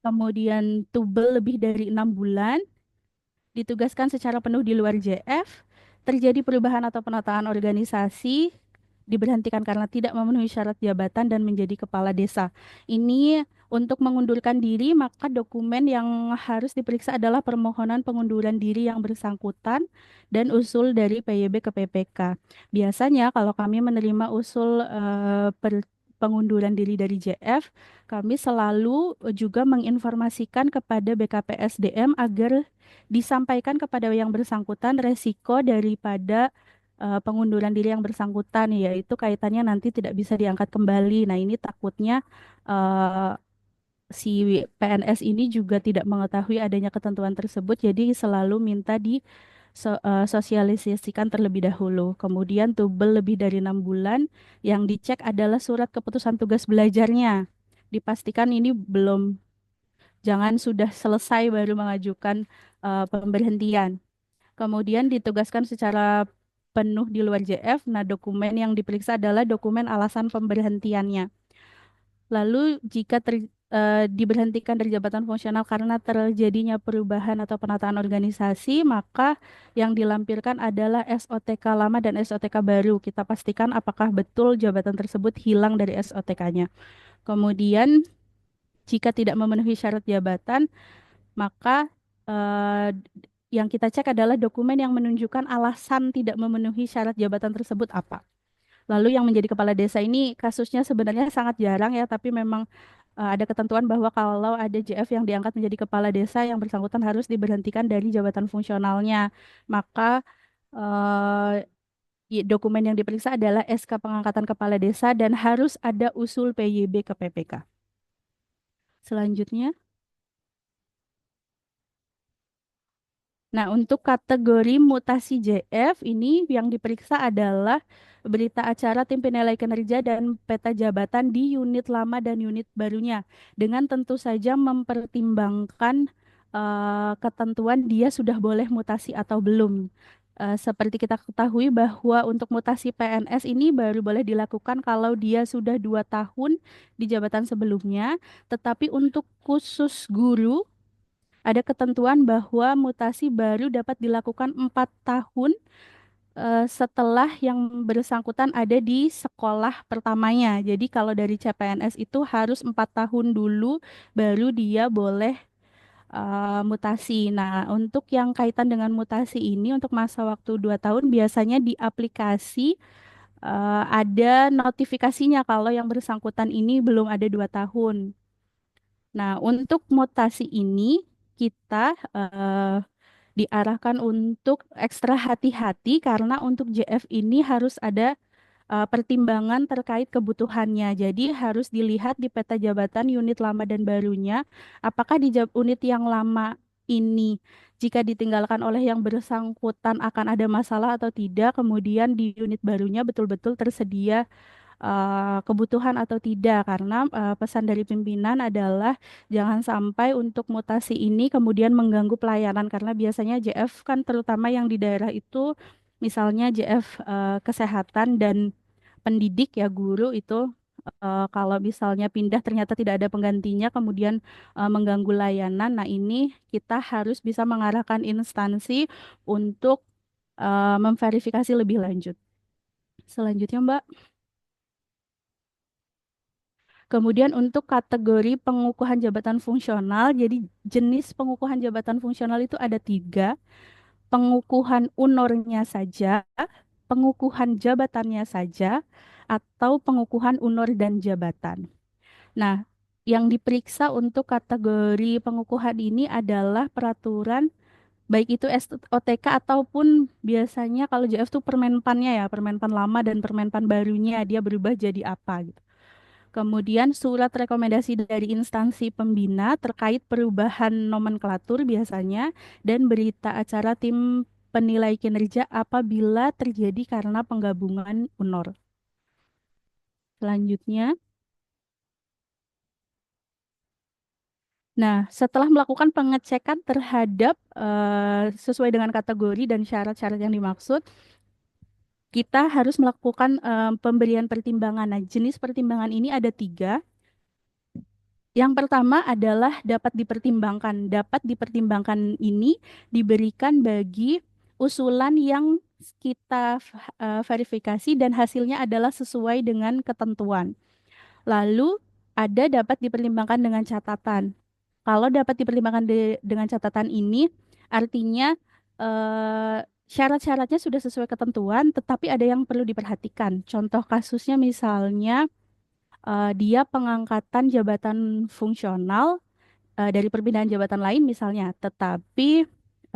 kemudian tubel lebih dari 6 bulan, ditugaskan secara penuh di luar JF, terjadi perubahan atau penataan organisasi, diberhentikan karena tidak memenuhi syarat jabatan dan menjadi kepala desa. Ini untuk mengundurkan diri, maka dokumen yang harus diperiksa adalah permohonan pengunduran diri yang bersangkutan dan usul dari PYB ke PPK. Biasanya kalau kami menerima usul pengunduran diri dari JF, kami selalu juga menginformasikan kepada BKPSDM agar disampaikan kepada yang bersangkutan resiko daripada pengunduran diri yang bersangkutan, yaitu kaitannya nanti tidak bisa diangkat kembali. Nah, ini takutnya eh, si PNS ini juga tidak mengetahui adanya ketentuan tersebut, jadi selalu minta sosialisasikan terlebih dahulu. Kemudian tubel lebih dari 6 bulan, yang dicek adalah surat keputusan tugas belajarnya. Dipastikan ini belum, jangan sudah selesai baru mengajukan pemberhentian. Kemudian ditugaskan secara penuh di luar JF. Nah, dokumen yang diperiksa adalah dokumen alasan pemberhentiannya. Lalu jika diberhentikan dari jabatan fungsional karena terjadinya perubahan atau penataan organisasi, maka yang dilampirkan adalah SOTK lama dan SOTK baru. Kita pastikan apakah betul jabatan tersebut hilang dari SOTK-nya. Kemudian jika tidak memenuhi syarat jabatan, maka eh, yang kita cek adalah dokumen yang menunjukkan alasan tidak memenuhi syarat jabatan tersebut apa. Lalu yang menjadi kepala desa ini kasusnya sebenarnya sangat jarang ya, tapi memang ada ketentuan bahwa kalau ada JF yang diangkat menjadi kepala desa, yang bersangkutan harus diberhentikan dari jabatan fungsionalnya. Maka dokumen yang diperiksa adalah SK pengangkatan kepala desa dan harus ada usul PYB ke PPK. Selanjutnya. Nah, untuk kategori mutasi JF ini yang diperiksa adalah berita acara tim penilai kinerja dan peta jabatan di unit lama dan unit barunya, dengan tentu saja mempertimbangkan ketentuan dia sudah boleh mutasi atau belum. Seperti kita ketahui bahwa untuk mutasi PNS ini baru boleh dilakukan kalau dia sudah 2 tahun di jabatan sebelumnya, tetapi untuk khusus guru ada ketentuan bahwa mutasi baru dapat dilakukan 4 tahun setelah yang bersangkutan ada di sekolah pertamanya. Jadi kalau dari CPNS itu harus 4 tahun dulu baru dia boleh mutasi. Nah, untuk yang kaitan dengan mutasi ini untuk masa waktu 2 tahun biasanya di aplikasi ada notifikasinya kalau yang bersangkutan ini belum ada 2 tahun. Nah, untuk mutasi ini kita diarahkan untuk ekstra hati-hati karena untuk JF ini harus ada pertimbangan terkait kebutuhannya. Jadi harus dilihat di peta jabatan unit lama dan barunya, apakah di unit yang lama ini jika ditinggalkan oleh yang bersangkutan akan ada masalah atau tidak, kemudian di unit barunya betul-betul tersedia kebutuhan atau tidak, karena pesan dari pimpinan adalah jangan sampai untuk mutasi ini kemudian mengganggu pelayanan, karena biasanya JF kan terutama yang di daerah itu misalnya JF kesehatan dan pendidik ya, guru itu kalau misalnya pindah ternyata tidak ada penggantinya kemudian mengganggu layanan. Nah, ini kita harus bisa mengarahkan instansi untuk memverifikasi lebih lanjut. Selanjutnya, Mbak. Kemudian untuk kategori pengukuhan jabatan fungsional, jadi jenis pengukuhan jabatan fungsional itu ada 3, pengukuhan unornya saja, pengukuhan jabatannya saja, atau pengukuhan unor dan jabatan. Nah, yang diperiksa untuk kategori pengukuhan ini adalah peraturan, baik itu SOTK ataupun biasanya kalau JF tuh permenpannya ya, permenpan lama dan permenpan barunya, dia berubah jadi apa gitu. Kemudian surat rekomendasi dari instansi pembina terkait perubahan nomenklatur biasanya, dan berita acara tim penilai kinerja apabila terjadi karena penggabungan UNOR. Selanjutnya, nah, setelah melakukan pengecekan terhadap sesuai dengan kategori dan syarat-syarat yang dimaksud, kita harus melakukan pemberian pertimbangan. Nah, jenis pertimbangan ini ada 3. Yang pertama adalah dapat dipertimbangkan. Dapat dipertimbangkan ini diberikan bagi usulan yang kita verifikasi dan hasilnya adalah sesuai dengan ketentuan. Lalu ada dapat dipertimbangkan dengan catatan. Kalau dapat dipertimbangkan dengan catatan ini, artinya syarat-syaratnya sudah sesuai ketentuan, tetapi ada yang perlu diperhatikan. Contoh kasusnya misalnya dia pengangkatan jabatan fungsional dari perpindahan jabatan lain misalnya, tetapi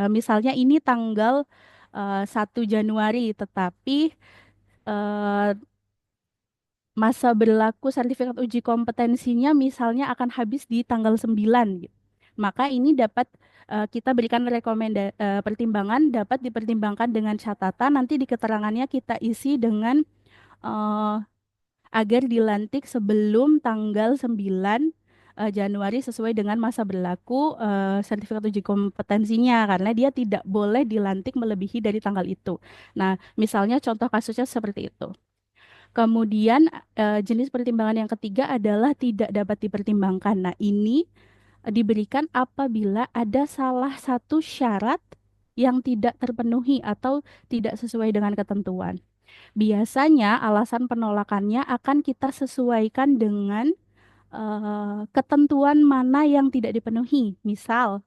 misalnya ini tanggal 1 Januari, tetapi eh, masa berlaku sertifikat uji kompetensinya misalnya akan habis di tanggal 9 gitu. Maka ini dapat kita berikan pertimbangan dapat dipertimbangkan dengan catatan nanti di keterangannya kita isi dengan eh, agar dilantik sebelum tanggal 9 Januari sesuai dengan masa berlaku sertifikat uji kompetensinya karena dia tidak boleh dilantik melebihi dari tanggal itu. Nah, misalnya contoh kasusnya seperti itu. Kemudian jenis pertimbangan yang ketiga adalah tidak dapat dipertimbangkan. Nah, ini diberikan apabila ada salah satu syarat yang tidak terpenuhi atau tidak sesuai dengan ketentuan. Biasanya alasan penolakannya akan kita sesuaikan dengan ketentuan mana yang tidak dipenuhi. Misal,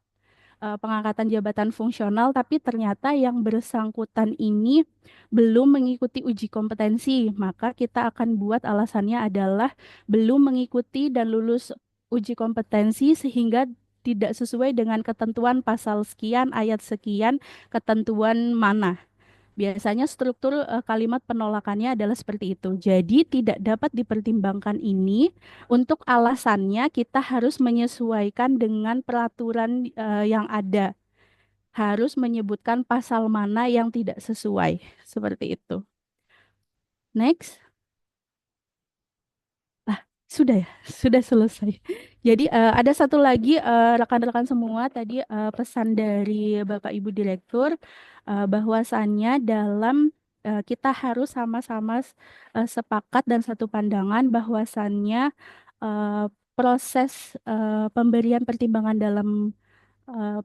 pengangkatan jabatan fungsional, tapi ternyata yang bersangkutan ini belum mengikuti uji kompetensi, maka kita akan buat alasannya adalah belum mengikuti dan lulus uji kompetensi sehingga tidak sesuai dengan ketentuan pasal sekian, ayat sekian, ketentuan mana. Biasanya struktur kalimat penolakannya adalah seperti itu. Jadi tidak dapat dipertimbangkan ini untuk alasannya kita harus menyesuaikan dengan peraturan yang ada. Harus menyebutkan pasal mana yang tidak sesuai. Seperti itu. Next. Ah, sudah ya, sudah selesai. Jadi ada satu lagi rekan-rekan semua tadi pesan dari Bapak Ibu Direktur bahwasannya dalam kita harus sama-sama sepakat dan satu pandangan bahwasannya eh, proses pemberian pertimbangan dalam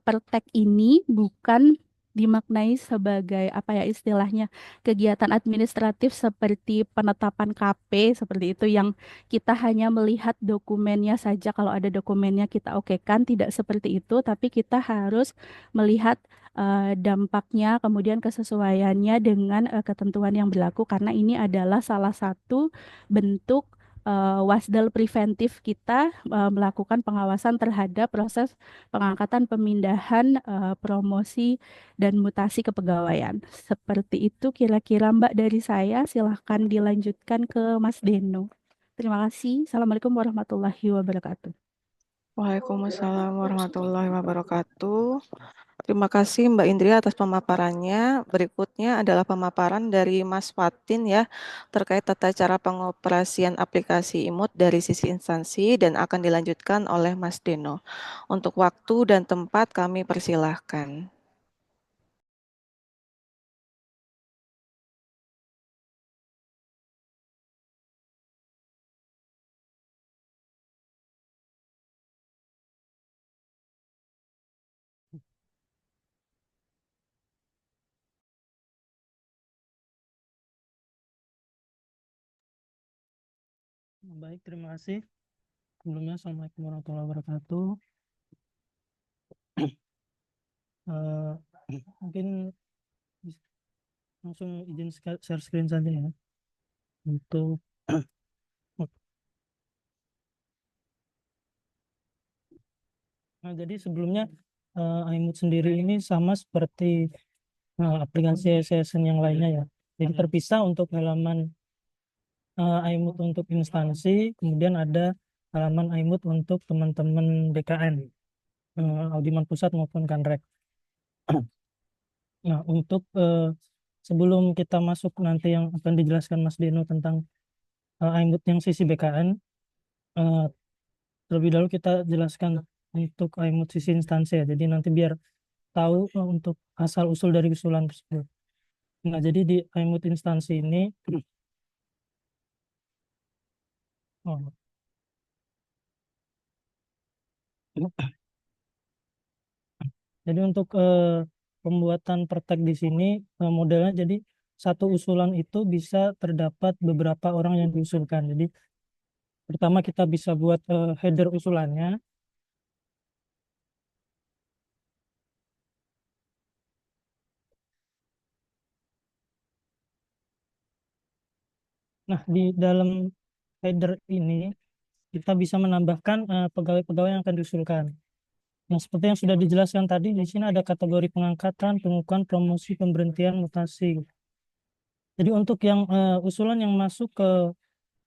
Pertek ini bukan dimaknai sebagai apa ya istilahnya kegiatan administratif seperti penetapan KP seperti itu yang kita hanya melihat dokumennya saja kalau ada dokumennya kita okekan tidak seperti itu tapi kita harus melihat dampaknya kemudian kesesuaiannya dengan ketentuan yang berlaku karena ini adalah salah satu bentuk wasdal preventif kita melakukan pengawasan terhadap proses pengangkatan, pemindahan, promosi, dan mutasi kepegawaian. Seperti itu kira-kira Mbak dari saya. Silahkan dilanjutkan ke Mas Deno. Terima kasih. Assalamualaikum warahmatullahi wabarakatuh. Waalaikumsalam warahmatullahi wabarakatuh. Terima kasih Mbak Indri atas pemaparannya. Berikutnya adalah pemaparan dari Mas Fatin ya terkait tata cara pengoperasian aplikasi IMUT dari sisi instansi dan akan dilanjutkan oleh Mas Deno. Untuk waktu dan tempat kami persilahkan. Baik, terima kasih. Sebelumnya, Assalamualaikum warahmatullahi wabarakatuh. Eh, mungkin langsung izin share screen saja ya. Untuk nah, jadi sebelumnya iMood sendiri ini sama seperti aplikasi SSN yang lainnya ya. Jadi terpisah untuk halaman iMood untuk instansi, kemudian ada halaman iMood untuk teman-teman DKN, Audiman Pusat maupun Kanrek. Nah, untuk sebelum kita masuk nanti yang akan dijelaskan Mas Deno tentang iMood yang sisi BKN, eh, terlebih dahulu kita jelaskan untuk iMood sisi instansi ya. Jadi nanti biar tahu untuk asal usul dari usulan tersebut. Nah, jadi di iMood instansi ini, oh, Jadi untuk pembuatan praktek di sini modelnya jadi satu usulan itu bisa terdapat beberapa orang yang diusulkan. Jadi pertama kita bisa buat header usulannya. Nah, di dalam header ini kita bisa menambahkan pegawai-pegawai yang akan diusulkan. Nah, seperti yang sudah dijelaskan tadi, di sini ada kategori pengangkatan, pengukuhan, promosi, pemberhentian, mutasi. Jadi untuk yang usulan yang masuk ke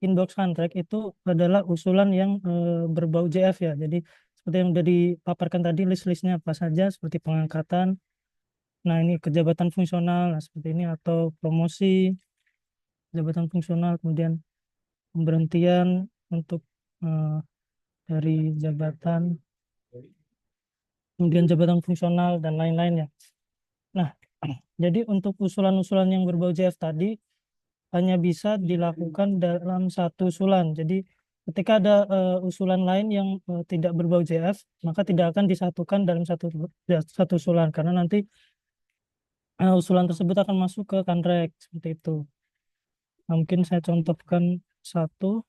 inbox Handrek itu adalah usulan yang berbau JF ya. Jadi seperti yang sudah dipaparkan tadi list-listnya apa saja seperti pengangkatan. Nah, ini kejabatan fungsional, nah seperti ini atau promosi jabatan fungsional, kemudian pemberhentian untuk eh, dari jabatan, kemudian jabatan fungsional dan lain-lain ya. Nah, jadi untuk usulan-usulan yang berbau JF tadi hanya bisa dilakukan dalam satu usulan. Jadi ketika ada usulan lain yang tidak berbau JF, maka tidak akan disatukan dalam satu usulan karena nanti usulan tersebut akan masuk ke kanrek seperti itu. Nah, mungkin saya contohkan satu.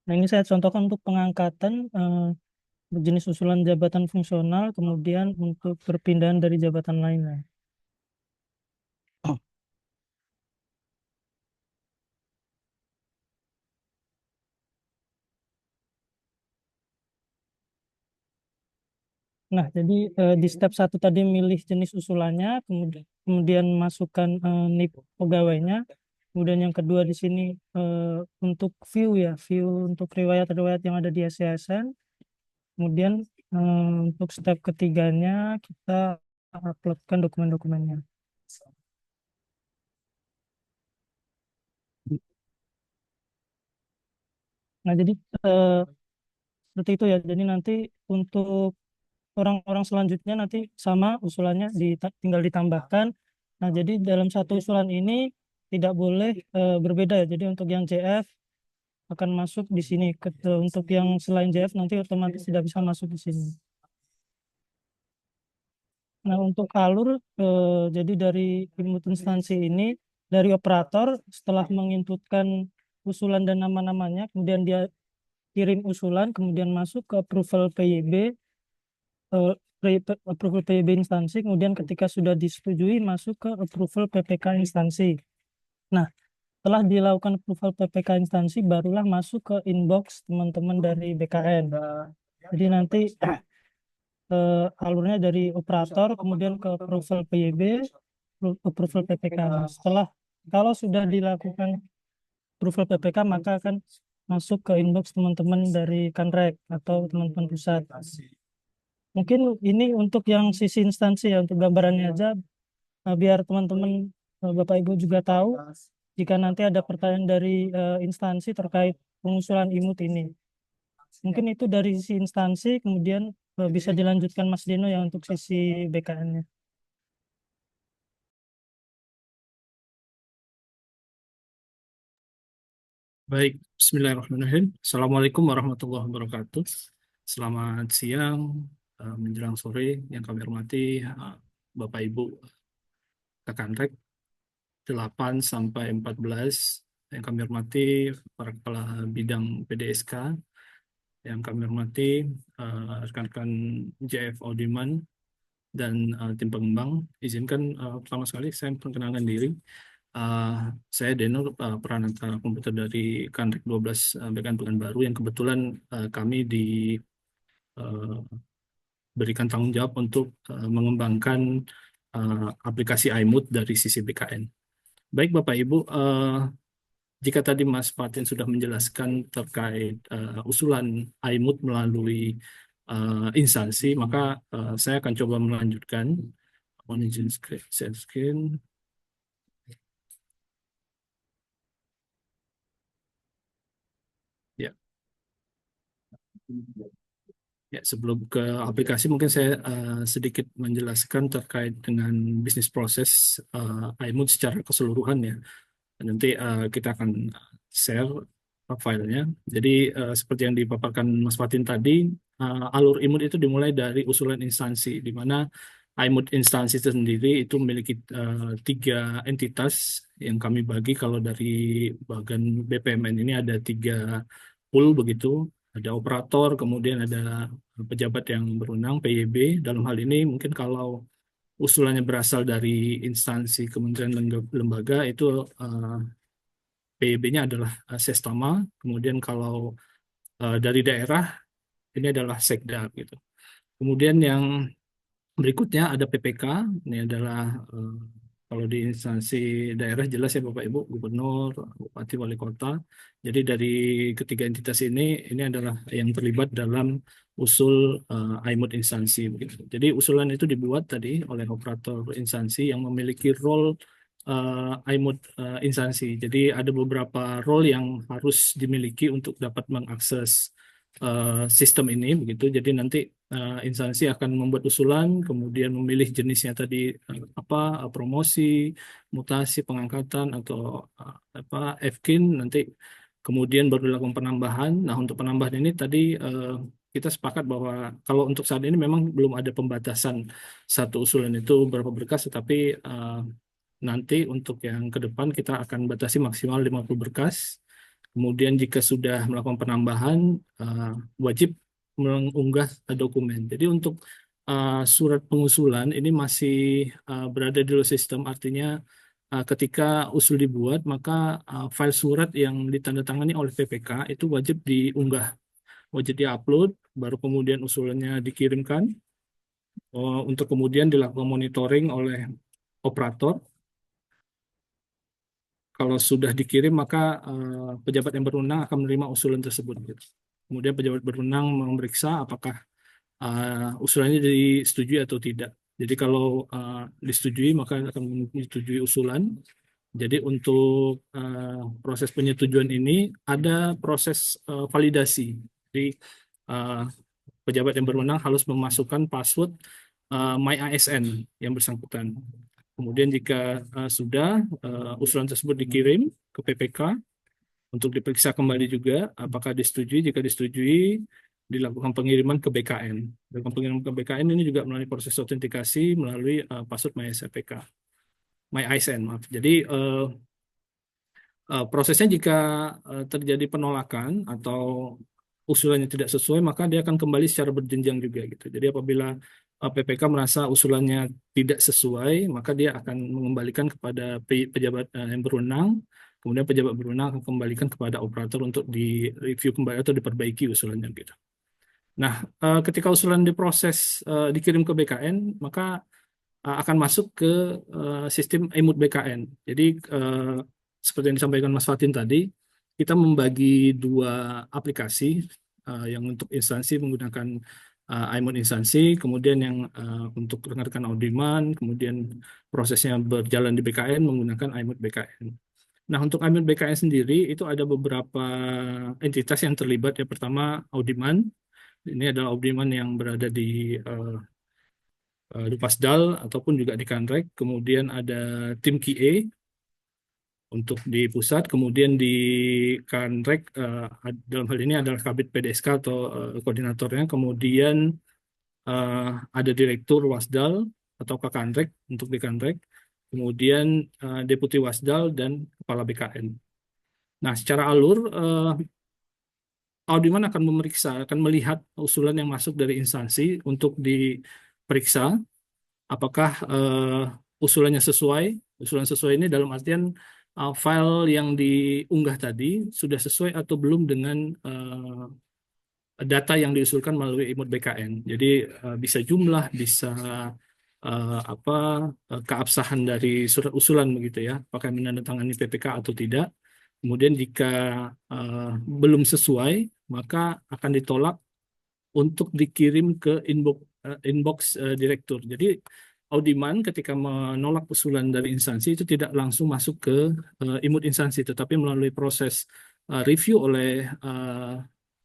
Nah, ini saya contohkan untuk pengangkatan jenis usulan jabatan fungsional, kemudian untuk perpindahan dari jabatan lainnya. Nah, jadi di step satu tadi milih jenis usulannya, kemudian masukkan NIP pegawainya, kemudian yang kedua di sini untuk view ya, view untuk riwayat-riwayat yang ada di SCSN, kemudian untuk step ketiganya kita uploadkan dokumen-dokumennya. Nah, jadi eh, seperti itu ya. Jadi nanti untuk orang-orang selanjutnya nanti sama usulannya tinggal ditambahkan. Nah, jadi dalam satu usulan ini tidak boleh berbeda ya. Jadi untuk yang JF akan masuk di sini. Untuk yang selain JF nanti otomatis tidak bisa masuk di sini. Nah, untuk alur jadi dari input instansi ini dari operator setelah menginputkan usulan dan nama-namanya, kemudian dia kirim usulan, kemudian masuk ke approval PYB eh, approval PYB instansi, kemudian ketika sudah disetujui masuk ke approval PPK instansi. Nah, setelah dilakukan approval PPK instansi, barulah masuk ke inbox teman-teman dari BKN. Jadi nanti alurnya dari operator, kemudian ke approval PYB, approval PPK. Nah, kalau sudah dilakukan approval PPK, maka akan masuk ke inbox teman-teman dari Kanrek atau teman-teman pusat. Mungkin ini untuk yang sisi instansi ya, untuk gambarannya aja, biar teman-teman Bapak Ibu juga tahu jika nanti ada pertanyaan dari instansi terkait pengusulan IMUT ini. Mungkin itu dari sisi instansi, kemudian bisa dilanjutkan Mas Dino ya untuk sisi BKN-nya. Baik, Bismillahirrahmanirrahim. Assalamualaikum warahmatullahi wabarakatuh. Selamat siang, menjelang sore yang kami hormati Bapak Ibu Kakanrek 8 sampai 14 yang kami hormati para kepala bidang PDSK, yang kami hormati rekan-rekan JF Audiman dan tim pengembang. Izinkan pertama sekali saya perkenalkan diri. Saya Denur, peranata komputer dari Kanrek 12 BKN Pekanbaru yang kebetulan kami diberikan tanggung jawab untuk mengembangkan aplikasi iMood dari sisi BKN. Baik Bapak Ibu, jika tadi Mas Fatin sudah menjelaskan terkait usulan iMood melalui instansi, maka saya akan coba melanjutkan. Mohon izin share screen. Ya, sebelum ke aplikasi mungkin saya sedikit menjelaskan terkait dengan bisnis proses iMood secara keseluruhan ya. Nanti kita akan share filenya. Jadi seperti yang dipaparkan Mas Fatin tadi, alur iMood itu dimulai dari usulan instansi, di mana iMood instansi itu sendiri itu memiliki tiga entitas yang kami bagi. Kalau dari bagian BPMN ini ada tiga pool begitu, ada operator, kemudian ada pejabat yang berwenang (PYB). Dalam hal ini mungkin kalau usulannya berasal dari instansi kementerian lembaga itu PYB-nya adalah Sestama, kemudian kalau dari daerah ini adalah Sekda gitu. Kemudian yang berikutnya ada PPK, ini adalah kalau di instansi daerah jelas ya Bapak Ibu, Gubernur, Bupati, Wali Kota. Jadi dari ketiga entitas ini adalah yang terlibat dalam usul iMood instansi begitu. Jadi usulan itu dibuat tadi oleh operator instansi yang memiliki role iMood instansi. Jadi ada beberapa role yang harus dimiliki untuk dapat mengakses sistem ini begitu. Jadi nanti instansi akan membuat usulan, kemudian memilih jenisnya tadi apa promosi, mutasi, pengangkatan atau apa FKIN, nanti kemudian baru dilakukan penambahan. Nah, untuk penambahan ini tadi kita sepakat bahwa kalau untuk saat ini memang belum ada pembatasan satu usulan itu berapa berkas, tetapi nanti untuk yang ke depan kita akan batasi maksimal 50 berkas. Kemudian jika sudah melakukan penambahan, wajib mengunggah dokumen. Jadi untuk surat pengusulan ini masih berada di dalam sistem, artinya ketika usul dibuat, maka file surat yang ditandatangani oleh PPK itu wajib diunggah, wajib diupload, baru kemudian usulannya dikirimkan untuk kemudian dilakukan monitoring oleh operator. Kalau sudah dikirim, maka pejabat yang berwenang akan menerima usulan tersebut. Gitu. Kemudian pejabat berwenang memeriksa apakah usulannya disetujui atau tidak. Jadi kalau disetujui, maka akan menyetujui usulan. Jadi untuk proses penyetujuan ini ada proses validasi. Jadi pejabat yang berwenang harus memasukkan password MyASN yang bersangkutan. Kemudian jika sudah usulan tersebut dikirim ke PPK untuk diperiksa kembali juga apakah disetujui. Jika disetujui, dilakukan pengiriman ke BKN. Dilakukan pengiriman ke BKN ini juga melalui proses autentikasi melalui password MyASN, maaf. Jadi prosesnya jika terjadi penolakan atau usulannya tidak sesuai, maka dia akan kembali secara berjenjang juga gitu. Jadi apabila PPK merasa usulannya tidak sesuai, maka dia akan mengembalikan kepada pejabat yang berwenang, kemudian pejabat berwenang akan kembalikan kepada operator untuk direview kembali atau diperbaiki usulannya gitu. Nah, ketika usulan diproses dikirim ke BKN, maka akan masuk ke sistem iMood BKN. Jadi seperti yang disampaikan Mas Fatin tadi, kita membagi dua aplikasi yang untuk instansi menggunakan iMood instansi, kemudian yang untuk rekan-rekan audiman, kemudian prosesnya berjalan di BKN menggunakan iMood BKN. Nah, untuk iMood BKN sendiri itu ada beberapa entitas yang terlibat. Yang pertama, audiman. Ini adalah audiman yang berada di Pasdal ataupun juga di Kanrek. Kemudian ada tim QA untuk di pusat, kemudian di Kanrek dalam hal ini adalah Kabid PDSK atau koordinatornya, kemudian ada Direktur Wasdal atau Kanrek untuk di Kanrek, kemudian Deputi Wasdal dan Kepala BKN. Nah, secara alur audiman akan memeriksa, akan melihat usulan yang masuk dari instansi untuk diperiksa apakah usulannya sesuai. Usulan sesuai ini dalam artian file yang diunggah tadi sudah sesuai atau belum dengan data yang diusulkan melalui iMood BKN. Jadi bisa jumlah, bisa apa keabsahan dari surat usulan begitu ya, apakah menandatangani PPK atau tidak. Kemudian jika belum sesuai, maka akan ditolak untuk dikirim ke inbox direktur. Jadi audiman ketika menolak usulan dari instansi itu tidak langsung masuk ke iMood instansi, tetapi melalui proses review oleh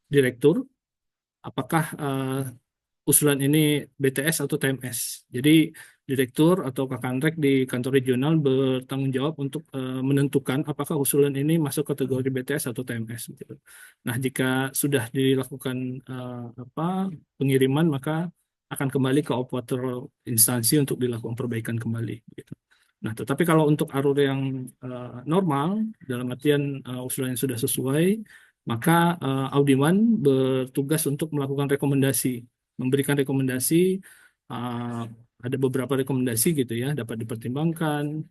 direktur, apakah usulan ini BTS atau TMS. Jadi direktur atau Kakanrek di kantor regional bertanggung jawab untuk menentukan apakah usulan ini masuk kategori BTS atau TMS. Gitu. Nah, jika sudah dilakukan pengiriman, maka akan kembali ke operator instansi untuk dilakukan perbaikan kembali. Gitu. Nah, tetapi kalau untuk alur yang normal, dalam artian usulan yang sudah sesuai, maka Audiman bertugas untuk melakukan rekomendasi, memberikan rekomendasi. uh, ada beberapa rekomendasi gitu ya, dapat dipertimbangkan,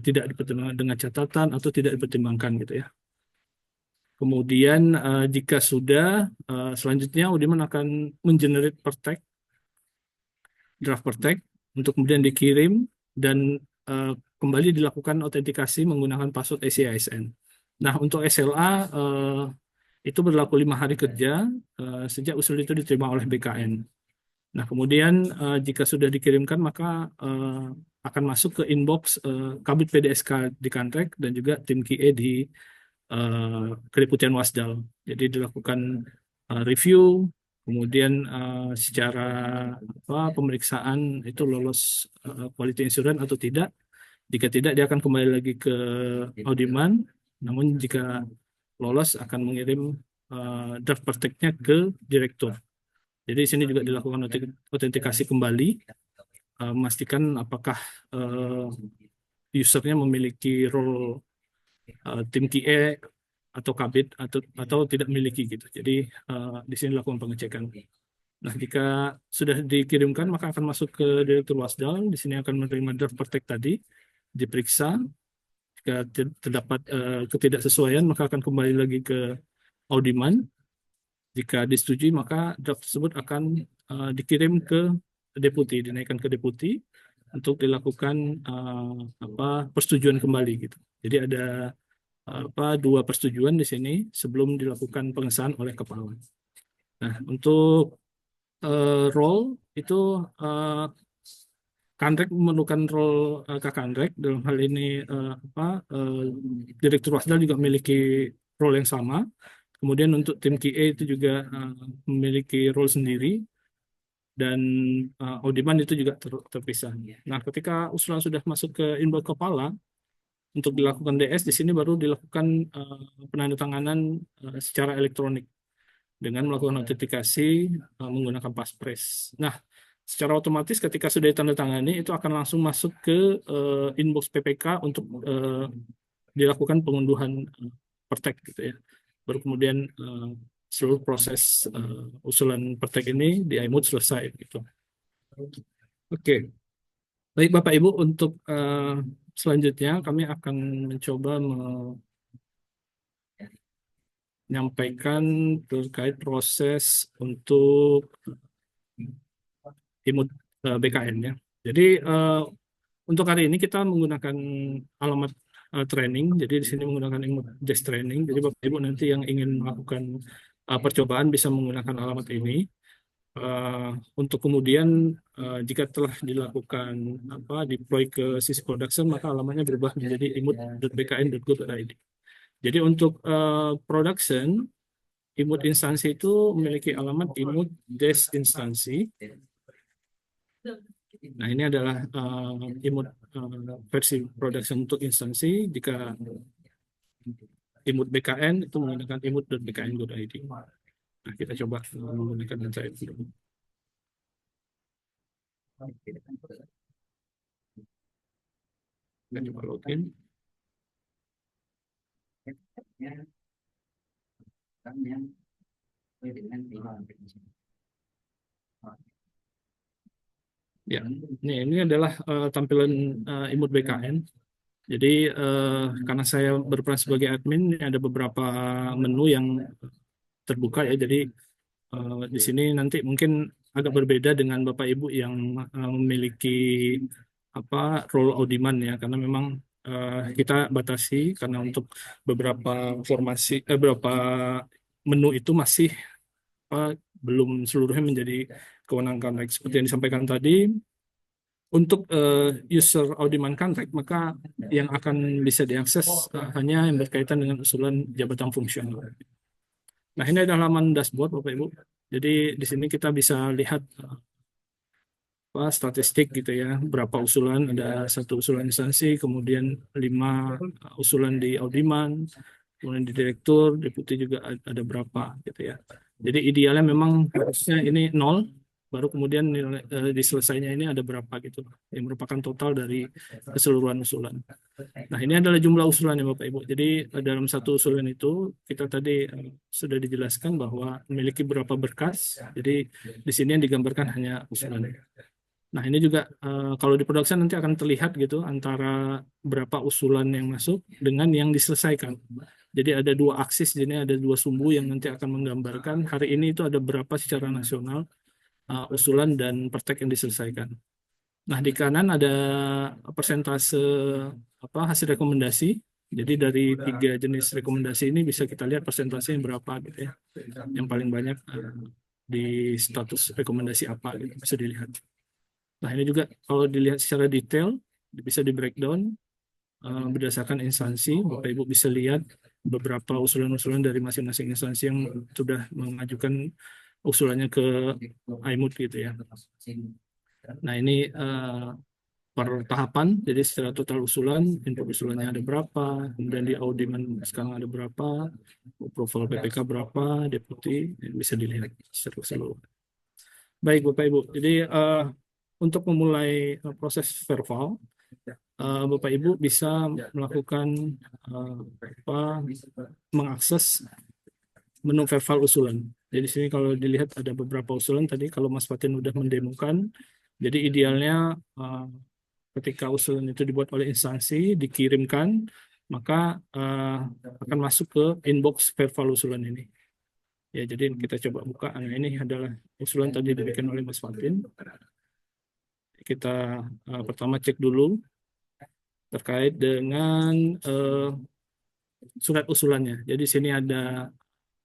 tidak dipertimbangkan dengan catatan atau tidak dipertimbangkan gitu ya. Kemudian jika sudah, selanjutnya Audiman akan mengenerate pertek, draft pertek, untuk kemudian dikirim dan kembali dilakukan autentikasi menggunakan password ACISN. Nah, untuk SLA itu berlaku 5 hari kerja sejak usul itu diterima oleh BKN. Nah, kemudian jika sudah dikirimkan maka akan masuk ke inbox Kabid PDSK di Kantrek dan juga tim QA di Kedeputian Wasdal. Jadi dilakukan review, kemudian secara pemeriksaan itu lolos quality assurance atau tidak. Jika tidak, dia akan kembali lagi ke Audiman. Namun jika lolos akan mengirim draft prakteknya ke direktur. Jadi di sini juga dilakukan autentikasi kembali, memastikan apakah usernya memiliki role tim QA atau kabit atau tidak memiliki gitu. Jadi di sini dilakukan pengecekan. Nah, jika sudah dikirimkan maka akan masuk ke direktur Wasdal. Di sini akan menerima draft praktek tadi, diperiksa. Jika terdapat ketidaksesuaian maka akan kembali lagi ke Audiman. Jika disetujui maka draft tersebut akan dikirim ke deputi, dinaikkan ke deputi untuk dilakukan persetujuan kembali gitu. Jadi ada 2 persetujuan di sini sebelum dilakukan pengesahan oleh kepala. Nah, untuk role itu Kanrek memerlukan role Kakanrek, dalam hal ini Direktur Wasdal juga memiliki role yang sama. Kemudian untuk tim QA itu juga memiliki role sendiri dan Audiman itu juga terpisah. Nah, ketika usulan sudah masuk ke inbox kepala untuk dilakukan DS, di sini baru dilakukan penandatanganan secara elektronik dengan melakukan autentikasi menggunakan Passphrase. Nah, secara otomatis ketika sudah ditandatangani itu akan langsung masuk ke inbox PPK untuk dilakukan pengunduhan pertek gitu ya. Baru kemudian seluruh proses usulan pertek ini di iMode selesai gitu. Oke. Baik Bapak Ibu, untuk selanjutnya kami akan mencoba menyampaikan terkait proses untuk IMUD BKN ya. Jadi untuk hari ini kita menggunakan alamat training. Jadi di sini menggunakan IMUD Desk Training. Jadi Bapak Ibu nanti yang ingin melakukan percobaan bisa menggunakan alamat ini. Untuk kemudian jika telah dilakukan deploy ke sisi production maka alamatnya berubah menjadi imut.bkn.go.id. Jadi untuk production imut instansi itu memiliki alamat imut desk instansi. Nah, ini adalah imut versi production untuk instansi. Jika imut BKN itu menggunakan imut.bkn.id. Nah, kita coba menggunakan data itu. Kita coba login. Ya, ini adalah tampilan imut BKN. Jadi karena saya berperan sebagai admin, ada beberapa menu yang terbuka ya. Jadi di sini nanti mungkin agak berbeda dengan Bapak Ibu yang memiliki role Audiman ya, karena memang kita batasi karena untuk beberapa beberapa menu itu masih belum seluruhnya menjadi kewenangan Kantrek. Seperti yang disampaikan tadi, untuk user Audiman Kantrek, maka yang akan bisa diakses hanya yang berkaitan dengan usulan jabatan fungsional. Nah, ini adalah halaman dashboard Bapak Ibu. Jadi di sini kita bisa lihat statistik gitu ya, berapa usulan, ada satu usulan instansi, kemudian 5 usulan di audiman, kemudian di direktur, deputi juga ada berapa gitu ya. Jadi idealnya memang harusnya ini 0, baru kemudian nilai diselesainya ini ada berapa gitu, yang merupakan total dari keseluruhan usulan. Nah, ini adalah jumlah usulan ya Bapak Ibu. Jadi dalam satu usulan itu kita tadi sudah dijelaskan bahwa memiliki berapa berkas. Jadi di sini yang digambarkan hanya usulan. Nah, ini juga kalau di production nanti akan terlihat gitu antara berapa usulan yang masuk dengan yang diselesaikan. Jadi ada dua aksis, jadi ada dua sumbu yang nanti akan menggambarkan hari ini itu ada berapa secara nasional usulan dan praktek yang diselesaikan. Nah, di kanan ada persentase hasil rekomendasi. Jadi dari 3 jenis rekomendasi ini bisa kita lihat persentasenya berapa gitu ya. Yang paling banyak di status rekomendasi apa gitu bisa dilihat. Nah, ini juga kalau dilihat secara detail bisa di breakdown berdasarkan instansi. Bapak Ibu bisa lihat beberapa usulan-usulan dari masing-masing instansi yang sudah mengajukan usulannya ke IMUD gitu ya. Nah, ini per tahapan, jadi secara total usulan, input usulannya ada berapa, kemudian di audiman sekarang ada berapa, approval PPK berapa, deputi, bisa dilihat secara keseluruhan. Baik Bapak Ibu, jadi untuk memulai proses verbal, Bapak Ibu bisa melakukan mengakses menu verbal usulan. Jadi sini kalau dilihat ada beberapa usulan tadi, kalau Mas Fatin udah mendemokan, jadi idealnya ketika usulan itu dibuat oleh instansi, dikirimkan, maka akan masuk ke inbox verbal usulan ini. Ya, jadi kita coba buka. Nah, ini adalah usulan tadi dibikin oleh Mas Fatin. Kita pertama cek dulu terkait dengan surat usulannya. Jadi sini ada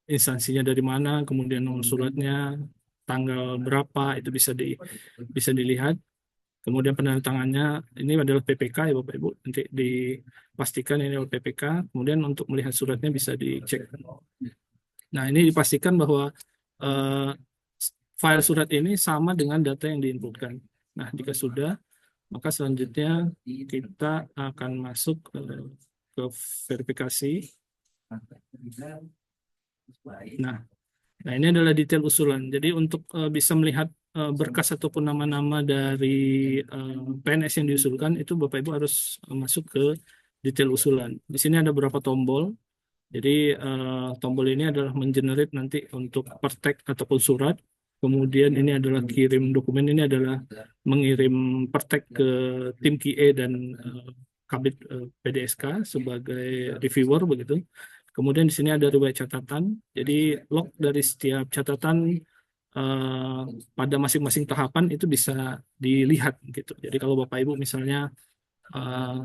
instansinya dari mana, kemudian nomor suratnya, tanggal berapa, itu bisa dilihat. Kemudian penandatangannya ini adalah PPK ya Bapak Ibu, nanti dipastikan ini adalah PPK. Kemudian untuk melihat suratnya bisa dicek. Nah, ini dipastikan bahwa file surat ini sama dengan data yang diinputkan. Nah, jika sudah, maka selanjutnya kita akan masuk ke verifikasi. Nah, ini adalah detail usulan. Jadi untuk bisa melihat berkas ataupun nama-nama dari PNS yang diusulkan, itu Bapak Ibu harus masuk ke detail usulan. Di sini ada beberapa tombol. Jadi tombol ini adalah mengenerate nanti untuk pertek ataupun surat. Kemudian ini adalah kirim dokumen, ini adalah mengirim pertek ke tim QA dan Kabid PDSK sebagai reviewer begitu. Kemudian di sini ada riwayat catatan. Jadi log dari setiap catatan pada masing-masing tahapan itu bisa dilihat gitu. Jadi kalau Bapak Ibu misalnya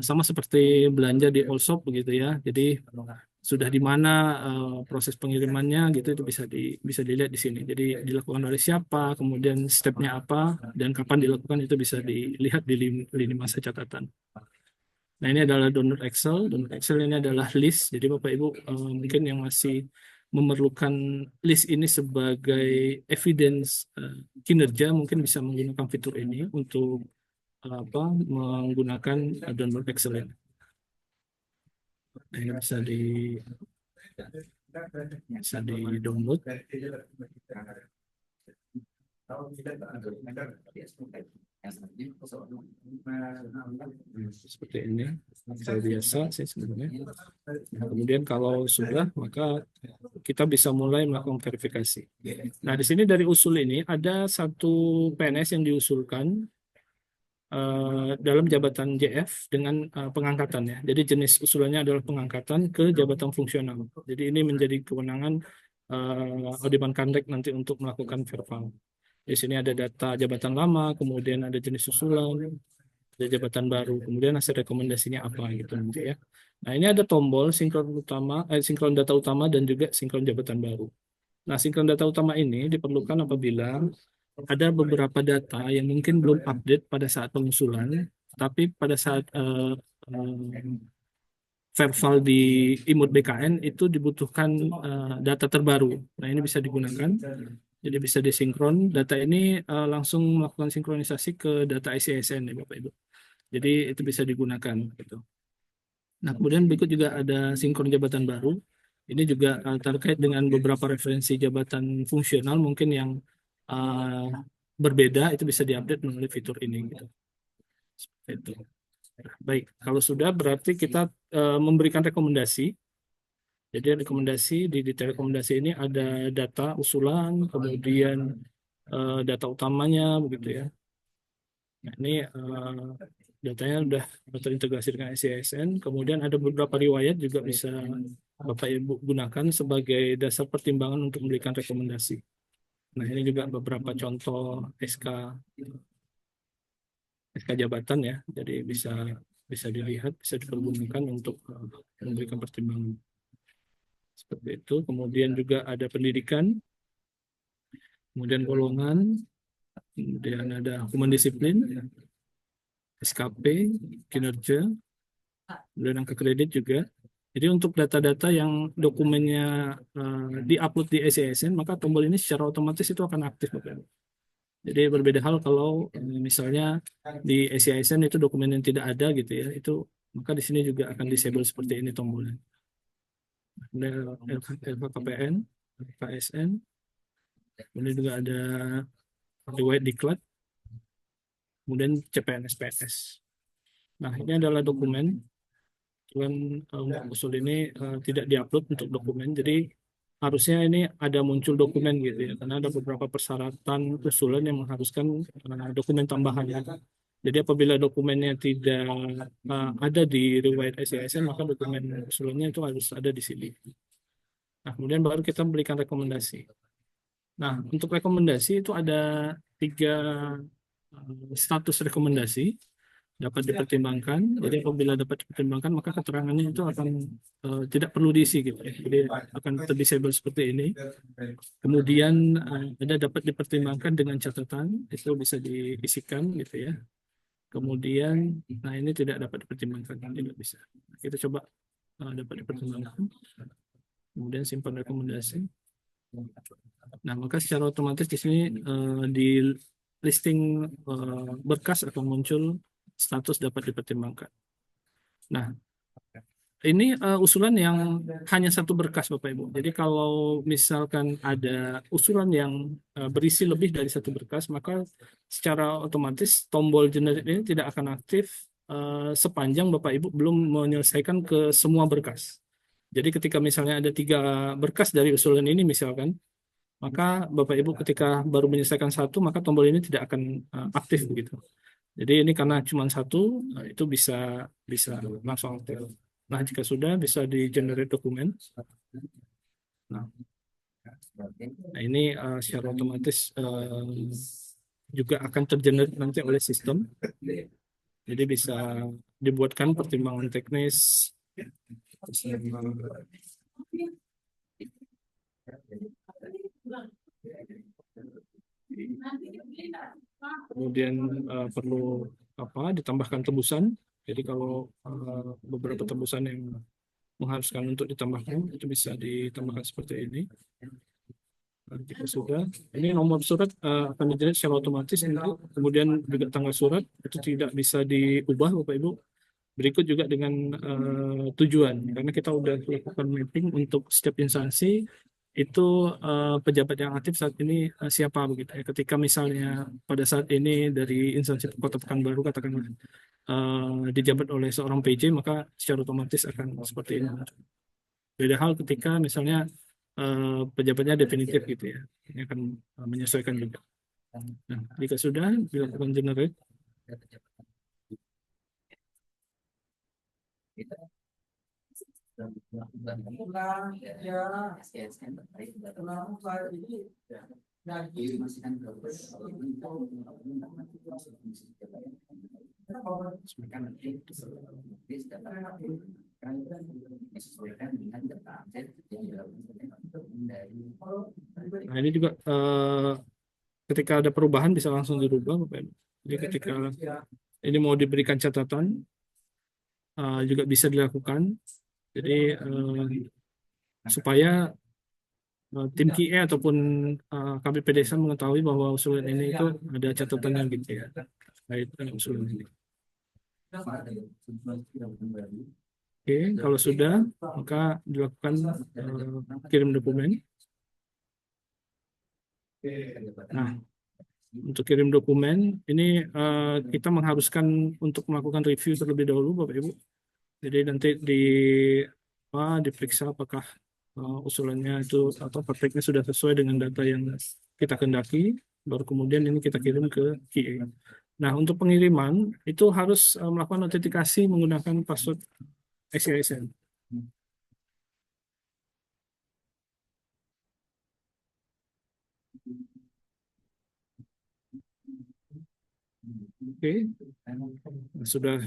sama seperti belanja di all shop begitu ya. Jadi sudah di mana proses pengirimannya gitu itu bisa dilihat di sini. Jadi dilakukan oleh siapa, kemudian stepnya apa, dan kapan dilakukan itu bisa dilihat di lini masa catatan. Nah, ini adalah download Excel. Download Excel ini adalah list. Jadi Bapak Ibu mungkin yang masih memerlukan list ini sebagai evidence kinerja mungkin bisa menggunakan fitur ini untuk menggunakan download Excel ini. Nah, ini bisa di download. Seperti ini, saya biasa sih sebenarnya. Nah, kemudian kalau sudah, maka kita bisa mulai melakukan verifikasi. Nah, di sini dari usul ini ada satu PNS yang diusulkan dalam jabatan JF dengan pengangkatannya. Jadi jenis usulannya adalah pengangkatan ke jabatan fungsional. Jadi ini menjadi kewenangan Audiman Kanrek nanti untuk melakukan verbal. Di sini ada data jabatan lama, kemudian ada jenis usulan, ada jabatan baru, kemudian hasil rekomendasinya apa gitu nanti ya. Nah, ini ada tombol sinkron data utama dan juga sinkron jabatan baru. Nah, sinkron data utama ini diperlukan apabila ada beberapa data yang mungkin belum update pada saat pengusulan, tapi pada saat verval di IMUT BKN itu dibutuhkan data terbaru. Nah, ini bisa digunakan. Jadi bisa disinkron. Data ini langsung melakukan sinkronisasi ke data ICSN ya Bapak Ibu. Jadi itu bisa digunakan gitu. Nah, kemudian berikut juga ada sinkron jabatan baru. Ini juga terkait dengan beberapa referensi jabatan fungsional mungkin yang uh, berbeda, itu bisa diupdate melalui fitur ini gitu. Seperti itu. Nah, baik, kalau sudah berarti kita memberikan rekomendasi. Jadi rekomendasi di detail rekomendasi ini ada data usulan, kemudian data utamanya begitu ya. Nah, ini datanya sudah terintegrasi dengan SCSN. Kemudian ada beberapa riwayat juga bisa Bapak Ibu gunakan sebagai dasar pertimbangan untuk memberikan rekomendasi. Nah, ini juga beberapa contoh SK jabatan ya. Jadi bisa bisa dilihat, bisa dipergunakan untuk memberikan pertimbangan. Seperti itu. Kemudian juga ada pendidikan, kemudian golongan, kemudian ada human disiplin, SKP, kinerja, kemudian angka kredit juga. Jadi untuk data-data yang dokumennya di-upload di SCSN, maka tombol ini secara otomatis itu akan aktif, Bapak Ibu. Jadi berbeda hal kalau misalnya di SCSN itu dokumen yang tidak ada gitu ya, itu maka di sini juga akan disable seperti ini tombolnya. LHKPN, KSN, kemudian juga ada riwayat diklat, kemudian CPNS PNS. Nah, ini adalah dokumen. Cuman untuk usul ini tidak diupload untuk dokumen, jadi harusnya ini ada muncul dokumen gitu ya, karena ada beberapa persyaratan usulan yang mengharuskan dokumen tambahan ya. Jadi apabila dokumennya tidak ada di riwayat SCSN, maka dokumen usulannya itu harus ada di sini. Nah, kemudian baru kita berikan rekomendasi. Nah, untuk rekomendasi itu ada 3 status rekomendasi dapat dipertimbangkan. Jadi apabila dapat dipertimbangkan, maka keterangannya itu akan tidak perlu diisi gitu ya. Jadi akan terdisable seperti ini. Kemudian ada dapat dipertimbangkan dengan catatan, itu bisa diisikan gitu ya. Kemudian, nah ini tidak dapat dipertimbangkan, tidak bisa. Kita coba dapat dipertimbangkan. Kemudian simpan rekomendasi. Nah, maka secara otomatis di sini di listing berkas akan muncul status dapat dipertimbangkan. Nah, ini usulan yang hanya satu berkas, Bapak Ibu. Jadi kalau misalkan ada usulan yang berisi lebih dari satu berkas, maka secara otomatis tombol generate ini tidak akan aktif sepanjang Bapak Ibu belum menyelesaikan ke semua berkas. Jadi ketika misalnya ada 3 berkas dari usulan ini misalkan, maka Bapak Ibu ketika baru menyelesaikan satu, maka tombol ini tidak akan aktif begitu. Jadi ini karena cuma satu, itu bisa langsung aktif. Nah, jika sudah bisa di generate dokumen. Nah, ini secara otomatis juga akan tergenerate nanti oleh sistem. Jadi bisa dibuatkan pertimbangan teknis. Kemudian perlu ditambahkan tebusan. Jadi kalau beberapa tebusan yang mengharuskan untuk ditambahkan, itu bisa ditambahkan seperti ini. Jika sudah, ini nomor surat akan di-generate secara otomatis nanti. Kemudian juga tanggal surat itu tidak bisa diubah, Bapak Ibu. Berikut juga dengan tujuan, karena kita udah lakukan mapping untuk setiap instansi itu pejabat yang aktif saat ini siapa begitu ya. Ketika misalnya pada saat ini dari instansi Kota Pekanbaru katakanlah dijabat oleh seorang PJ, maka secara otomatis akan seperti ini. Beda hal ketika misalnya pejabatnya definitif gitu ya, ini akan menyesuaikan juga. Nah, jika sudah dilakukan generate, nah ini juga ketika ada perubahan bisa langsung dirubah, Bapak Ibu. Jadi ketika ini mau diberikan catatan juga bisa dilakukan. Jadi supaya tim QA ataupun KPP Desa mengetahui bahwa usulan ini itu ada catatannya gitu ya, terkait usulan ini. Oke, kalau sudah maka dilakukan kirim dokumen. Nah, untuk kirim dokumen ini kita mengharuskan untuk melakukan review terlebih dahulu, Bapak Ibu. Jadi nanti diperiksa apakah usulannya itu atau prakteknya sudah sesuai dengan data yang kita kendaki, baru kemudian ini kita kirim ke QA. Nah, untuk pengiriman itu harus melakukan notifikasi menggunakan password SISN. Oke, sudah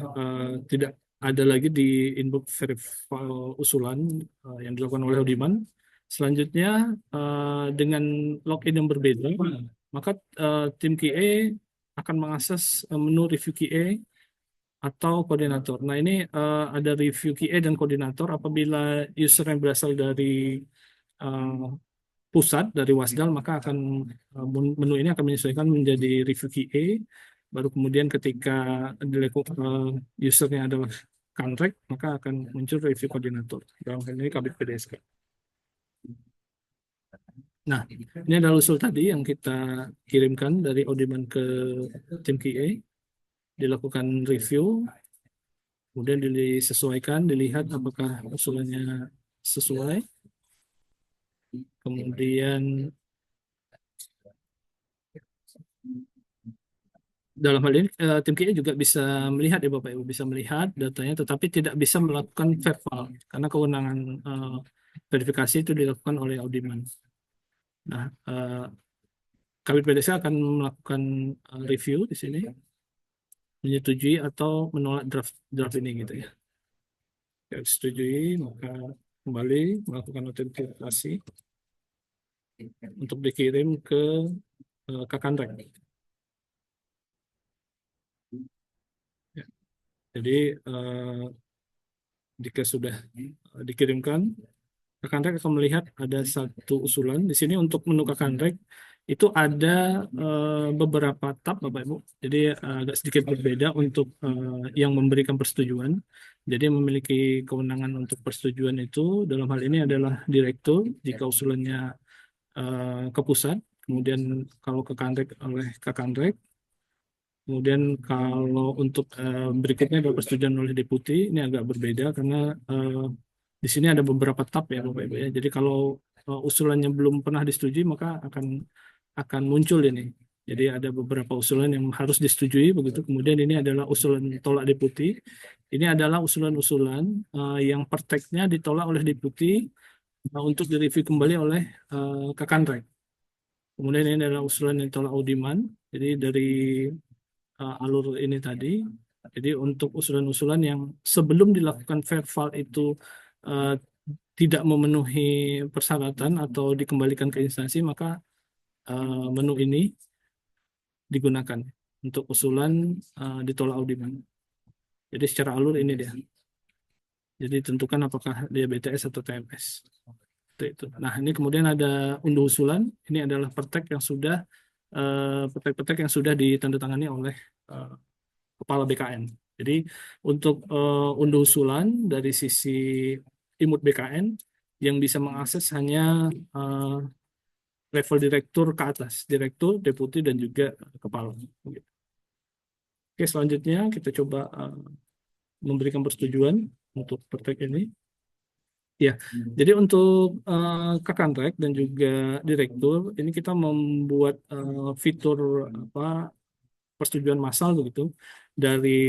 tidak ada lagi di inbox verify usulan yang dilakukan oleh Audiman. Selanjutnya dengan login yang berbeda, maka tim QA akan mengakses menu review QA atau koordinator. Nah, ini ada review QA dan koordinator apabila user yang berasal dari pusat dari Wasdal, maka akan menu ini akan menyesuaikan menjadi review QA. Baru kemudian ketika usernya adalah Kanrek, maka akan muncul review koordinator. Dalam hal ini Kabit PDSK. Nah, ini adalah usul tadi yang kita kirimkan dari Audiman ke tim QA, dilakukan review, kemudian disesuaikan, dilihat apakah usulannya sesuai, kemudian dalam hal ini tim QA juga bisa melihat ya Bapak Ibu, bisa melihat datanya, tetapi tidak bisa melakukan verbal karena kewenangan verifikasi itu dilakukan oleh Audiman. Nah, Kabit PDSK akan melakukan review di sini, menyetujui atau menolak draft ini gitu ya. Jika disetujui, maka kembali melakukan notifikasi untuk dikirim ke Kakanrek. Ya. Jadi jika sudah dikirimkan, Kakanrek akan melihat ada satu usulan di sini untuk menu Kakanrek itu ada beberapa tab Bapak Ibu. Jadi agak sedikit berbeda untuk yang memberikan persetujuan. Jadi yang memiliki kewenangan untuk persetujuan itu dalam hal ini adalah direktur jika usulannya ke pusat, kemudian kalau ke Kanrek oleh Kakanrek. Kemudian kalau untuk berikutnya adalah persetujuan oleh deputi, ini agak berbeda karena di sini ada beberapa tab ya Bapak Ibu ya. Jadi kalau usulannya belum pernah disetujui maka akan muncul ini. Jadi ada beberapa usulan yang harus disetujui begitu. Kemudian ini adalah usulan tolak deputi. Ini adalah usulan-usulan yang prakteknya ditolak oleh deputi untuk direview kembali oleh Kakanrek. Kemudian ini adalah usulan yang tolak Audiman. Jadi dari alur ini tadi. Jadi untuk usulan-usulan yang sebelum dilakukan verbal itu uh, tidak memenuhi persyaratan atau dikembalikan ke instansi, maka menu ini digunakan untuk usulan ditolak Audiman. Jadi secara alur ini dia. Jadi tentukan apakah dia BTS atau TMS. Itu. Nah, ini kemudian ada unduh usulan. Ini adalah petek-petek yang sudah ditandatangani oleh Kepala BKN. Jadi untuk unduh usulan dari sisi IMUT BKN yang bisa mengakses hanya level direktur ke atas, direktur, deputi, dan juga kepala. Oke, selanjutnya kita coba memberikan persetujuan untuk praktek ini. Ya, jadi untuk Kakanrek dan juga direktur ini kita membuat fitur persetujuan massal begitu dari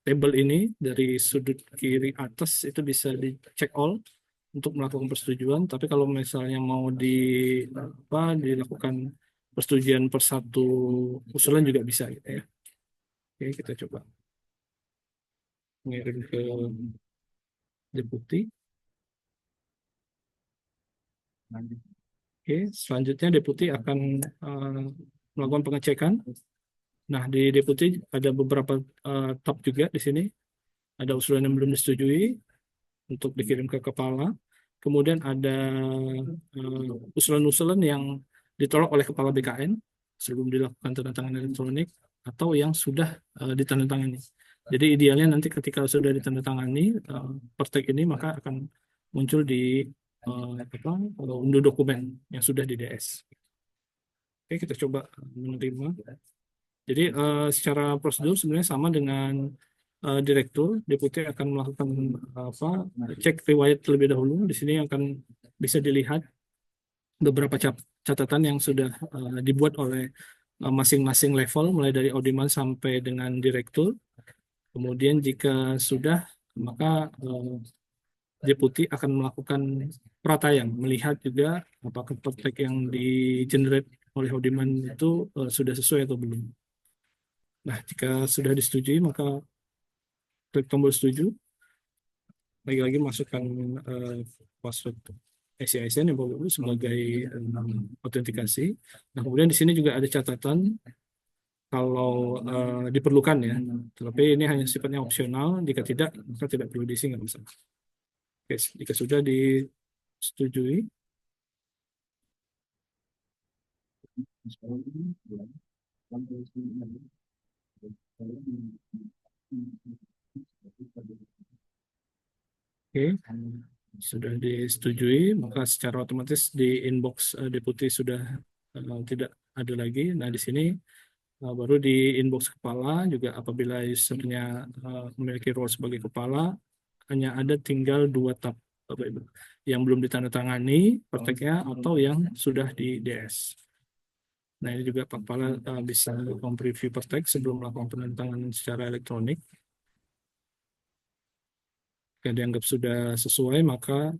tabel ini dari sudut kiri atas itu bisa dicek all untuk melakukan persetujuan. Tapi kalau misalnya mau dilakukan persetujuan per satu usulan juga bisa gitu ya. Oke, kita coba mengirim ke deputi. Oke, selanjutnya deputi akan melakukan pengecekan. Nah, di deputi ada beberapa tab juga di sini. Ada usulan yang belum disetujui, untuk dikirim ke kepala. Kemudian ada usulan-usulan yang ditolak oleh kepala BKN sebelum dilakukan tanda tangan elektronik atau yang sudah ditandatangani. Jadi idealnya nanti ketika sudah ditandatangani pertek ini maka akan muncul di unduh dokumen yang sudah di DS. Oke, kita coba menerima. Jadi secara prosedur sebenarnya sama dengan direktur, deputi akan melakukan cek riwayat terlebih dahulu. Di sini akan bisa dilihat beberapa catatan yang sudah dibuat oleh masing-masing level, mulai dari audiman sampai dengan direktur. Kemudian jika sudah, maka deputi akan melakukan pratayang, melihat juga apakah praktek yang di-generate oleh audiman itu sudah sesuai atau belum. Nah, jika sudah disetujui, maka klik tombol setuju. Lagi-lagi masukkan password ICISN yang Bapak Ibu sebagai autentikasi. Nah, kemudian di sini juga ada catatan kalau diperlukan ya. Tapi ini hanya sifatnya opsional. Jika tidak, maka tidak perlu diisi, nggak bisa. Oke, jika sudah disetujui, oke, sudah disetujui, maka secara otomatis di inbox deputi sudah tidak ada lagi. Nah, di sini baru di inbox kepala juga apabila usernya memiliki role sebagai kepala, hanya ada tinggal 2 tab, Bapak Ibu, yang belum ditandatangani prakteknya atau yang sudah di DS. Nah, ini juga Pak Kepala bisa mempreview praktek sebelum melakukan penandatanganan secara elektronik. Jika dianggap sudah sesuai, maka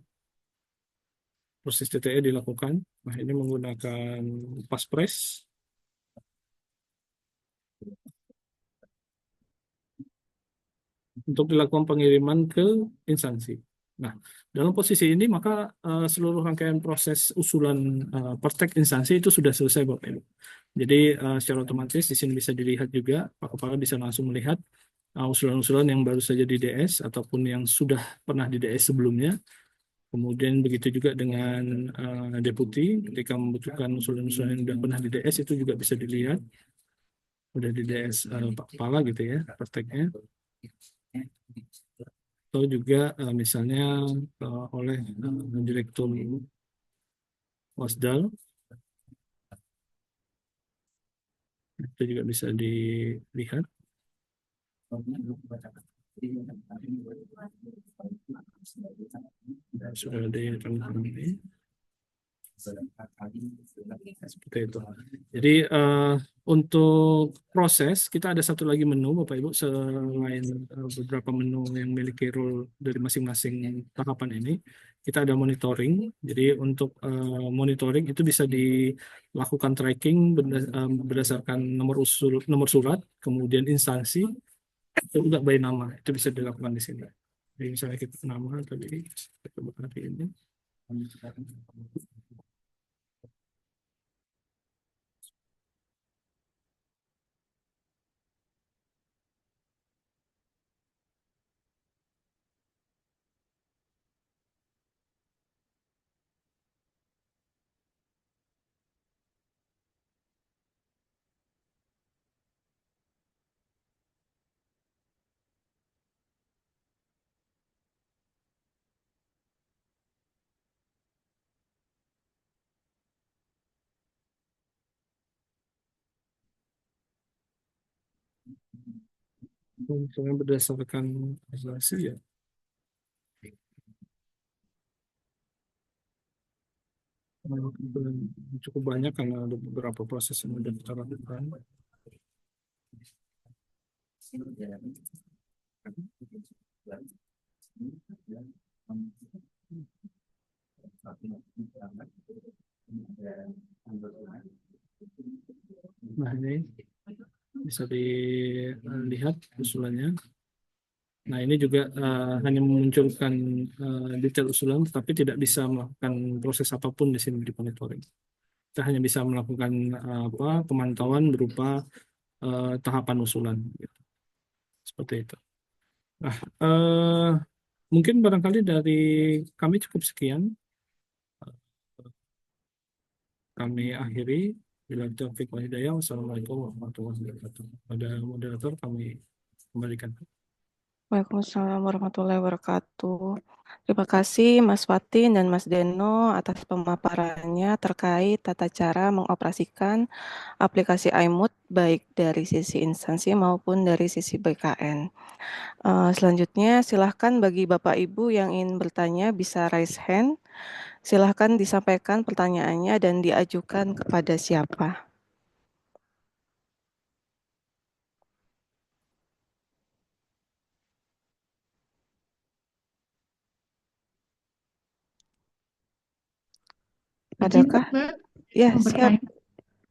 proses TTE dilakukan. Nah, ini menggunakan Passphrase. Untuk dilakukan pengiriman ke instansi. Nah, dalam posisi ini maka seluruh rangkaian proses usulan praktek instansi itu sudah selesai, Bapak Ibu. Jadi secara otomatis di sini bisa dilihat juga, Pak Kepala bisa langsung melihat usulan-usulan yang baru saja di DS ataupun yang sudah pernah di DS sebelumnya. Kemudian begitu juga dengan deputi, ketika membutuhkan usulan-usulan yang sudah pernah di DS itu juga bisa dilihat. Sudah di DS Pak Kepala gitu ya, prakteknya. Atau juga misalnya oleh Direktur Wasdal, itu juga bisa dilihat. Sudah ada yang ini. Seperti itu. Jadi untuk proses kita ada satu lagi menu, Bapak Ibu, selain beberapa menu yang memiliki role dari masing-masing tahapan ini, kita ada monitoring. Jadi untuk monitoring itu bisa dilakukan tracking berdasarkan nomor surat, kemudian instansi, itu juga by nama, itu bisa dilakukan di sini. Jadi misalnya kita nama tadi, kita coba hari ini. Misalnya berdasarkan hasil ya. Cukup banyak karena ada beberapa proses yang sudah kita lakukan. Nah, ini bisa dilihat usulannya. Nah, ini juga hanya memunculkan detail usulan, tetapi tidak bisa melakukan proses apapun di sini di monitoring. Kita hanya bisa melakukan pemantauan berupa tahapan usulan. Gitu. Seperti itu. Nah, Mungkin barangkali dari kami cukup sekian. Kami akhiri. Bila taufiq wal hidayah. Wassalamualaikum warahmatullahi wabarakatuh. Pada moderator kami kembalikan. Waalaikumsalam warahmatullahi wabarakatuh. Terima kasih Mas Fatin dan Mas Deno atas pemaparannya terkait tata cara mengoperasikan aplikasi iMood baik dari sisi instansi maupun dari sisi BKN. Selanjutnya silahkan bagi Bapak Ibu yang ingin bertanya bisa raise hand. Silahkan disampaikan pertanyaannya dan diajukan kepada siapa. Izin Adakah? Mbak, Ya, mau siap. bertanya.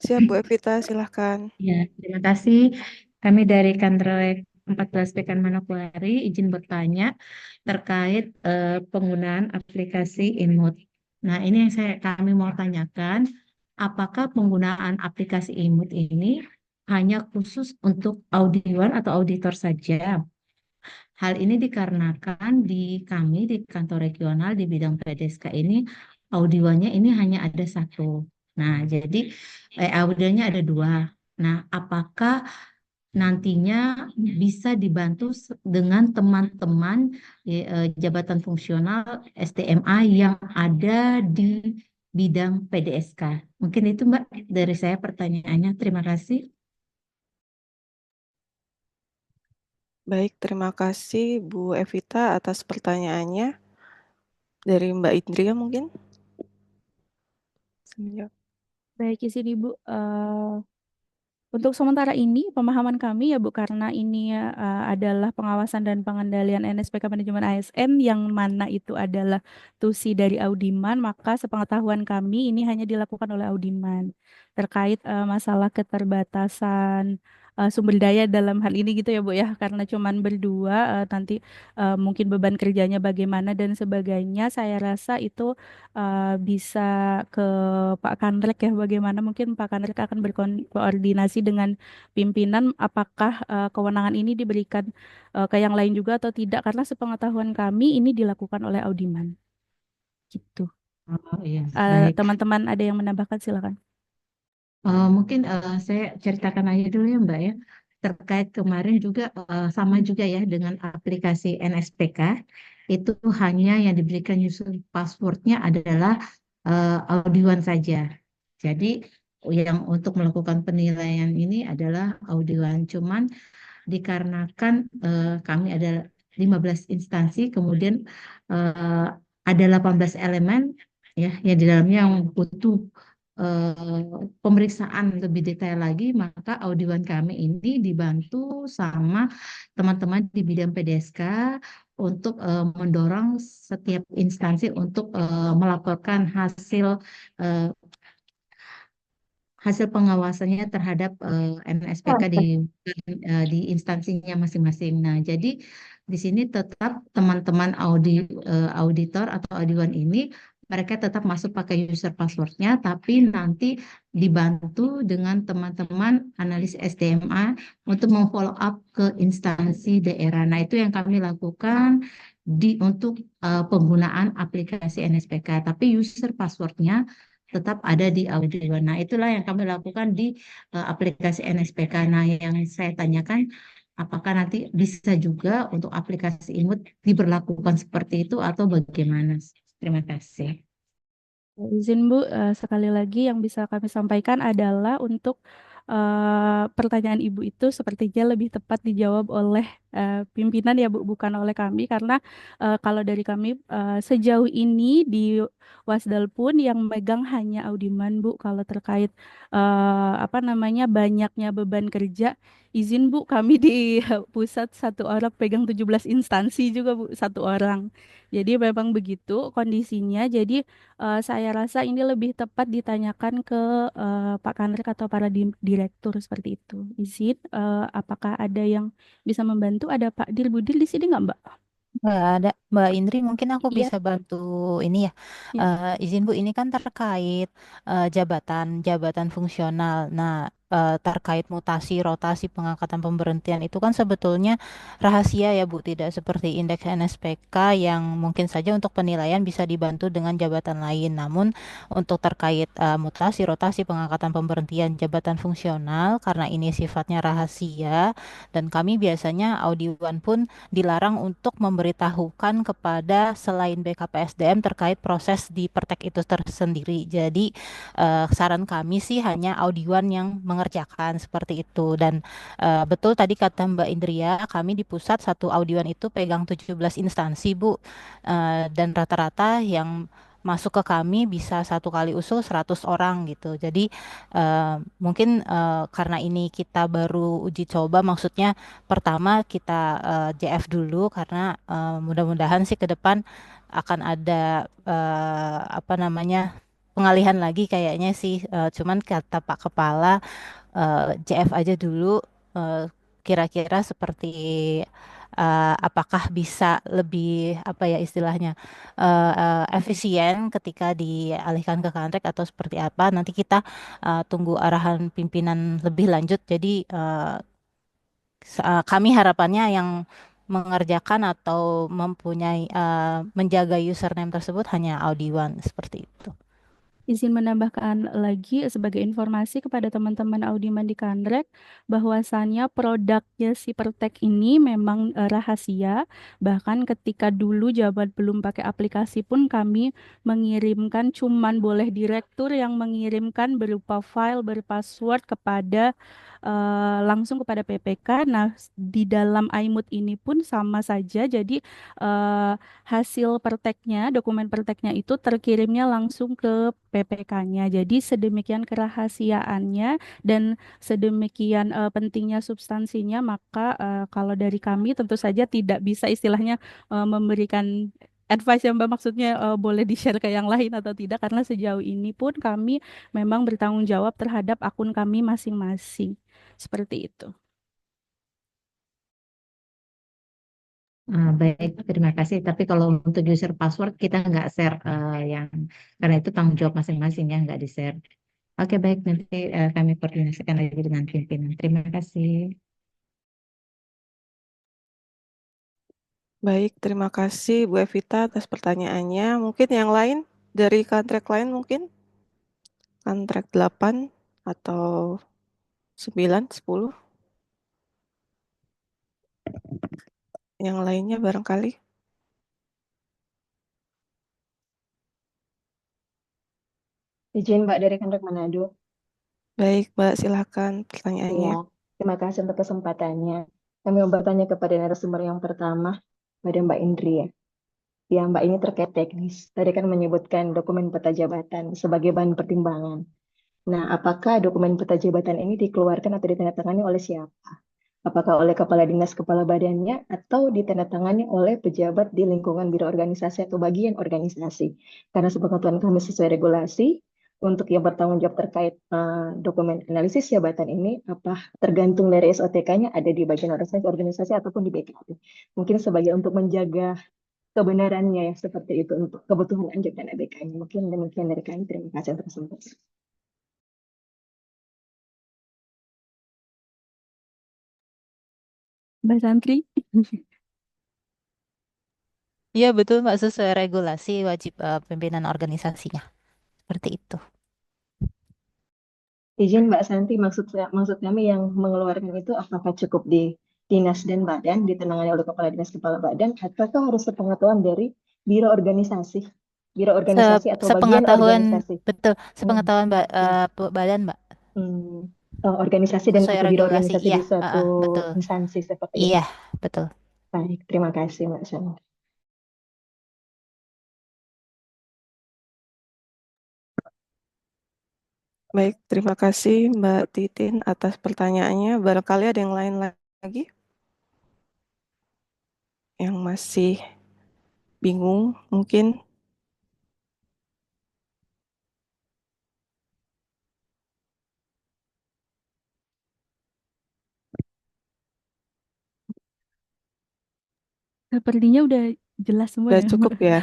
Siap Bu Evita, silahkan. Ya, terima kasih. Kami dari Kantor 14 Pekan Manokwari izin bertanya terkait penggunaan aplikasi InMood. Nah, ini yang kami mau tanyakan, apakah penggunaan aplikasi InMood ini hanya khusus untuk audioan atau auditor saja? Hal ini dikarenakan di kami di kantor regional di bidang PDSK ini audionya ini hanya ada satu. Nah, jadi audionya ada dua. Nah, apakah nantinya bisa dibantu dengan teman-teman jabatan fungsional STMA yang ada di bidang PDSK? Mungkin itu Mbak dari saya pertanyaannya. Terima kasih. Baik, terima kasih Bu Evita atas pertanyaannya. Dari Mbak Indria mungkin? Siap. Baik, izin Ibu. Untuk sementara ini, pemahaman kami ya Bu, karena ini adalah pengawasan dan pengendalian NSPK Manajemen ASN yang mana itu adalah tusi dari Audiman, maka sepengetahuan kami ini hanya dilakukan oleh Audiman terkait masalah keterbatasan sumber daya dalam hal ini gitu ya Bu ya, karena cuman berdua nanti mungkin beban kerjanya bagaimana dan sebagainya, saya rasa itu bisa ke Pak Kanrek ya, bagaimana mungkin Pak Kanrek akan berkoordinasi dengan pimpinan apakah kewenangan ini diberikan ke yang lain juga atau tidak, karena sepengetahuan kami ini dilakukan oleh Audiman gitu. Oh iya, baik. Teman-teman ada yang menambahkan silakan. Mungkin saya ceritakan aja dulu ya Mbak ya. Terkait kemarin juga sama juga ya dengan aplikasi NSPK. Itu hanya yang diberikan user passwordnya adalah audioan saja. Jadi yang untuk melakukan penilaian ini adalah audioan. Cuman dikarenakan kami ada 15 instansi, kemudian eh, ada 18 elemen ya yang di dalamnya yang butuh pemeriksaan lebih detail lagi, maka audioan kami ini dibantu sama teman-teman di bidang PDSK untuk mendorong setiap instansi untuk melaporkan eh, hasil pengawasannya terhadap NSPK di instansinya masing-masing. Nah, jadi di sini tetap teman-teman auditor atau audioan ini mereka tetap masuk pakai user passwordnya, tapi nanti dibantu dengan teman-teman analis SDMA untuk memfollow up ke instansi daerah. Nah, itu yang kami lakukan untuk penggunaan aplikasi NSPK, tapi user passwordnya tetap ada di audio. Nah, itulah yang kami lakukan di aplikasi NSPK. Nah, yang saya tanyakan, apakah nanti bisa juga untuk aplikasi IMUT diberlakukan seperti itu atau bagaimana? Terima kasih. Izin Bu, sekali lagi yang bisa kami sampaikan adalah untuk pertanyaan Ibu itu sepertinya lebih tepat dijawab oleh pimpinan ya Bu, bukan oleh kami, karena kalau dari kami sejauh ini di Wasdal pun yang megang hanya Audiman Bu. Kalau terkait apa namanya banyaknya beban kerja, izin Bu, kami di pusat satu orang pegang 17 instansi juga Bu, satu orang. Jadi memang begitu kondisinya. Jadi saya rasa ini lebih tepat ditanyakan ke Pak Kanrek atau para direktur seperti itu. Izin, apakah ada yang bisa membantu? Ada Pak Dir Budir di sini nggak, Mbak? Nggak ada. Mbak Indri, mungkin aku Iya, bisa bantu ini ya. iya. Izin Bu, ini kan terkait jabatan fungsional. Nah, terkait mutasi, rotasi, pengangkatan, pemberhentian itu kan sebetulnya rahasia ya Bu, tidak seperti indeks NSPK yang mungkin saja untuk penilaian bisa dibantu dengan jabatan lain. Namun untuk terkait mutasi, rotasi, pengangkatan, pemberhentian jabatan fungsional karena ini sifatnya rahasia dan kami biasanya audioan pun dilarang untuk memberitahukan kepada selain BKPSDM terkait proses di Pertek itu tersendiri. Jadi saran kami sih hanya audioan yang mengerjakan seperti itu. Dan betul tadi kata Mbak Indria, kami di pusat satu audioan itu pegang 17 instansi Bu. Dan rata-rata yang masuk ke kami bisa satu kali usul 100 orang gitu. Jadi mungkin karena ini kita baru uji coba, maksudnya pertama kita JF dulu karena mudah-mudahan sih ke depan akan ada apa namanya pengalihan lagi kayaknya sih. Cuman kata Pak Kepala JF aja dulu eh, kira-kira seperti apakah bisa lebih apa ya istilahnya efisien ketika dialihkan ke kontrak atau seperti apa. Nanti kita tunggu arahan pimpinan lebih lanjut. Jadi kami harapannya yang mengerjakan atau mempunyai menjaga username tersebut hanya Audiwan seperti itu. Izin menambahkan lagi sebagai informasi kepada teman-teman Audiman di Kanrek bahwasannya produknya si Pertek ini memang rahasia. Bahkan ketika dulu jabat belum pakai aplikasi pun kami mengirimkan cuman boleh direktur yang mengirimkan berupa file berpassword kepada langsung kepada PPK. Nah, di dalam iMood ini pun sama saja. Jadi hasil perteknya, dokumen perteknya itu terkirimnya langsung ke PPK-nya. Jadi sedemikian kerahasiaannya dan sedemikian pentingnya substansinya, maka kalau dari kami tentu saja tidak bisa istilahnya memberikan advice yang Mbak maksudnya boleh di-share ke yang lain atau tidak karena sejauh ini pun kami memang bertanggung jawab terhadap akun kami masing-masing. Seperti itu. Baik, terima kasih. Tapi kalau untuk user password kita nggak share yang karena itu tanggung jawab masing-masing ya nggak di-share. Oke, baik, nanti kami koordinasikan lagi dengan pimpinan. Terima kasih. Baik, terima kasih Bu Evita atas pertanyaannya. Mungkin yang lain dari kontrak lain mungkin kontrak 8 atau 9, 10 yang lainnya barangkali. Izin Mbak dari Kandak Manado. Baik, Mbak, silakan Ya, pertanyaannya. terima kasih untuk kesempatannya. Kami mau bertanya kepada narasumber yang pertama, pada Mbak Indri ya. Ya, Mbak ini terkait teknis. Tadi kan menyebutkan dokumen peta jabatan sebagai bahan pertimbangan. Nah, apakah dokumen peta jabatan ini dikeluarkan atau ditandatangani oleh siapa? Apakah oleh kepala dinas kepala badannya atau ditandatangani oleh pejabat di lingkungan biro organisasi atau bagian organisasi? Karena sepengetahuan kami sesuai regulasi, untuk yang bertanggung jawab terkait dokumen analisis jabatan ini, apa tergantung dari SOTK-nya ada di bagian organisasi ataupun di BKP. Mungkin sebagai untuk menjaga kebenarannya ya seperti itu untuk kebutuhan lanjut dan ABK-nya. Mungkin demikian dari kami. Terima kasih atas kesempatan. Mbak Santri. Iya betul Mbak, sesuai regulasi wajib pimpinan organisasinya. Seperti itu. Izin Mbak Santi, maksud kami yang mengeluarkan itu apakah cukup di dinas dan badan, ditangani oleh kepala dinas kepala badan, ataukah harus sepengetahuan dari biro organisasi, atau bagian Sepengetahuan organisasi? betul, Hmm, sepengetahuan oke. badan Mbak, Hmm, organisasi dan sesuai atau biro regulasi. organisasi Iya, di suatu betul. instansi seperti itu. Iya, betul. Baik, terima kasih Mbak Santi. Baik, terima kasih Mbak Titin atas pertanyaannya. Barangkali ada yang lain lagi yang masih bingung mungkin. Sepertinya udah Jelas semua Udah ya. cukup ya?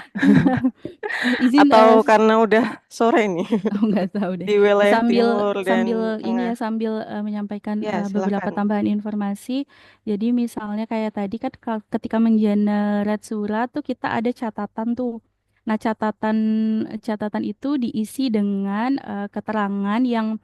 Izin Atau karena udah sore nih nggak tahu deh. di wilayah Sambil timur dan sambil ini tengah? ya sambil menyampaikan Ya, beberapa silahkan. tambahan informasi. Jadi misalnya kayak tadi kan ketika mengenerate surat tuh kita ada catatan tuh. Nah, catatan catatan itu diisi dengan keterangan yang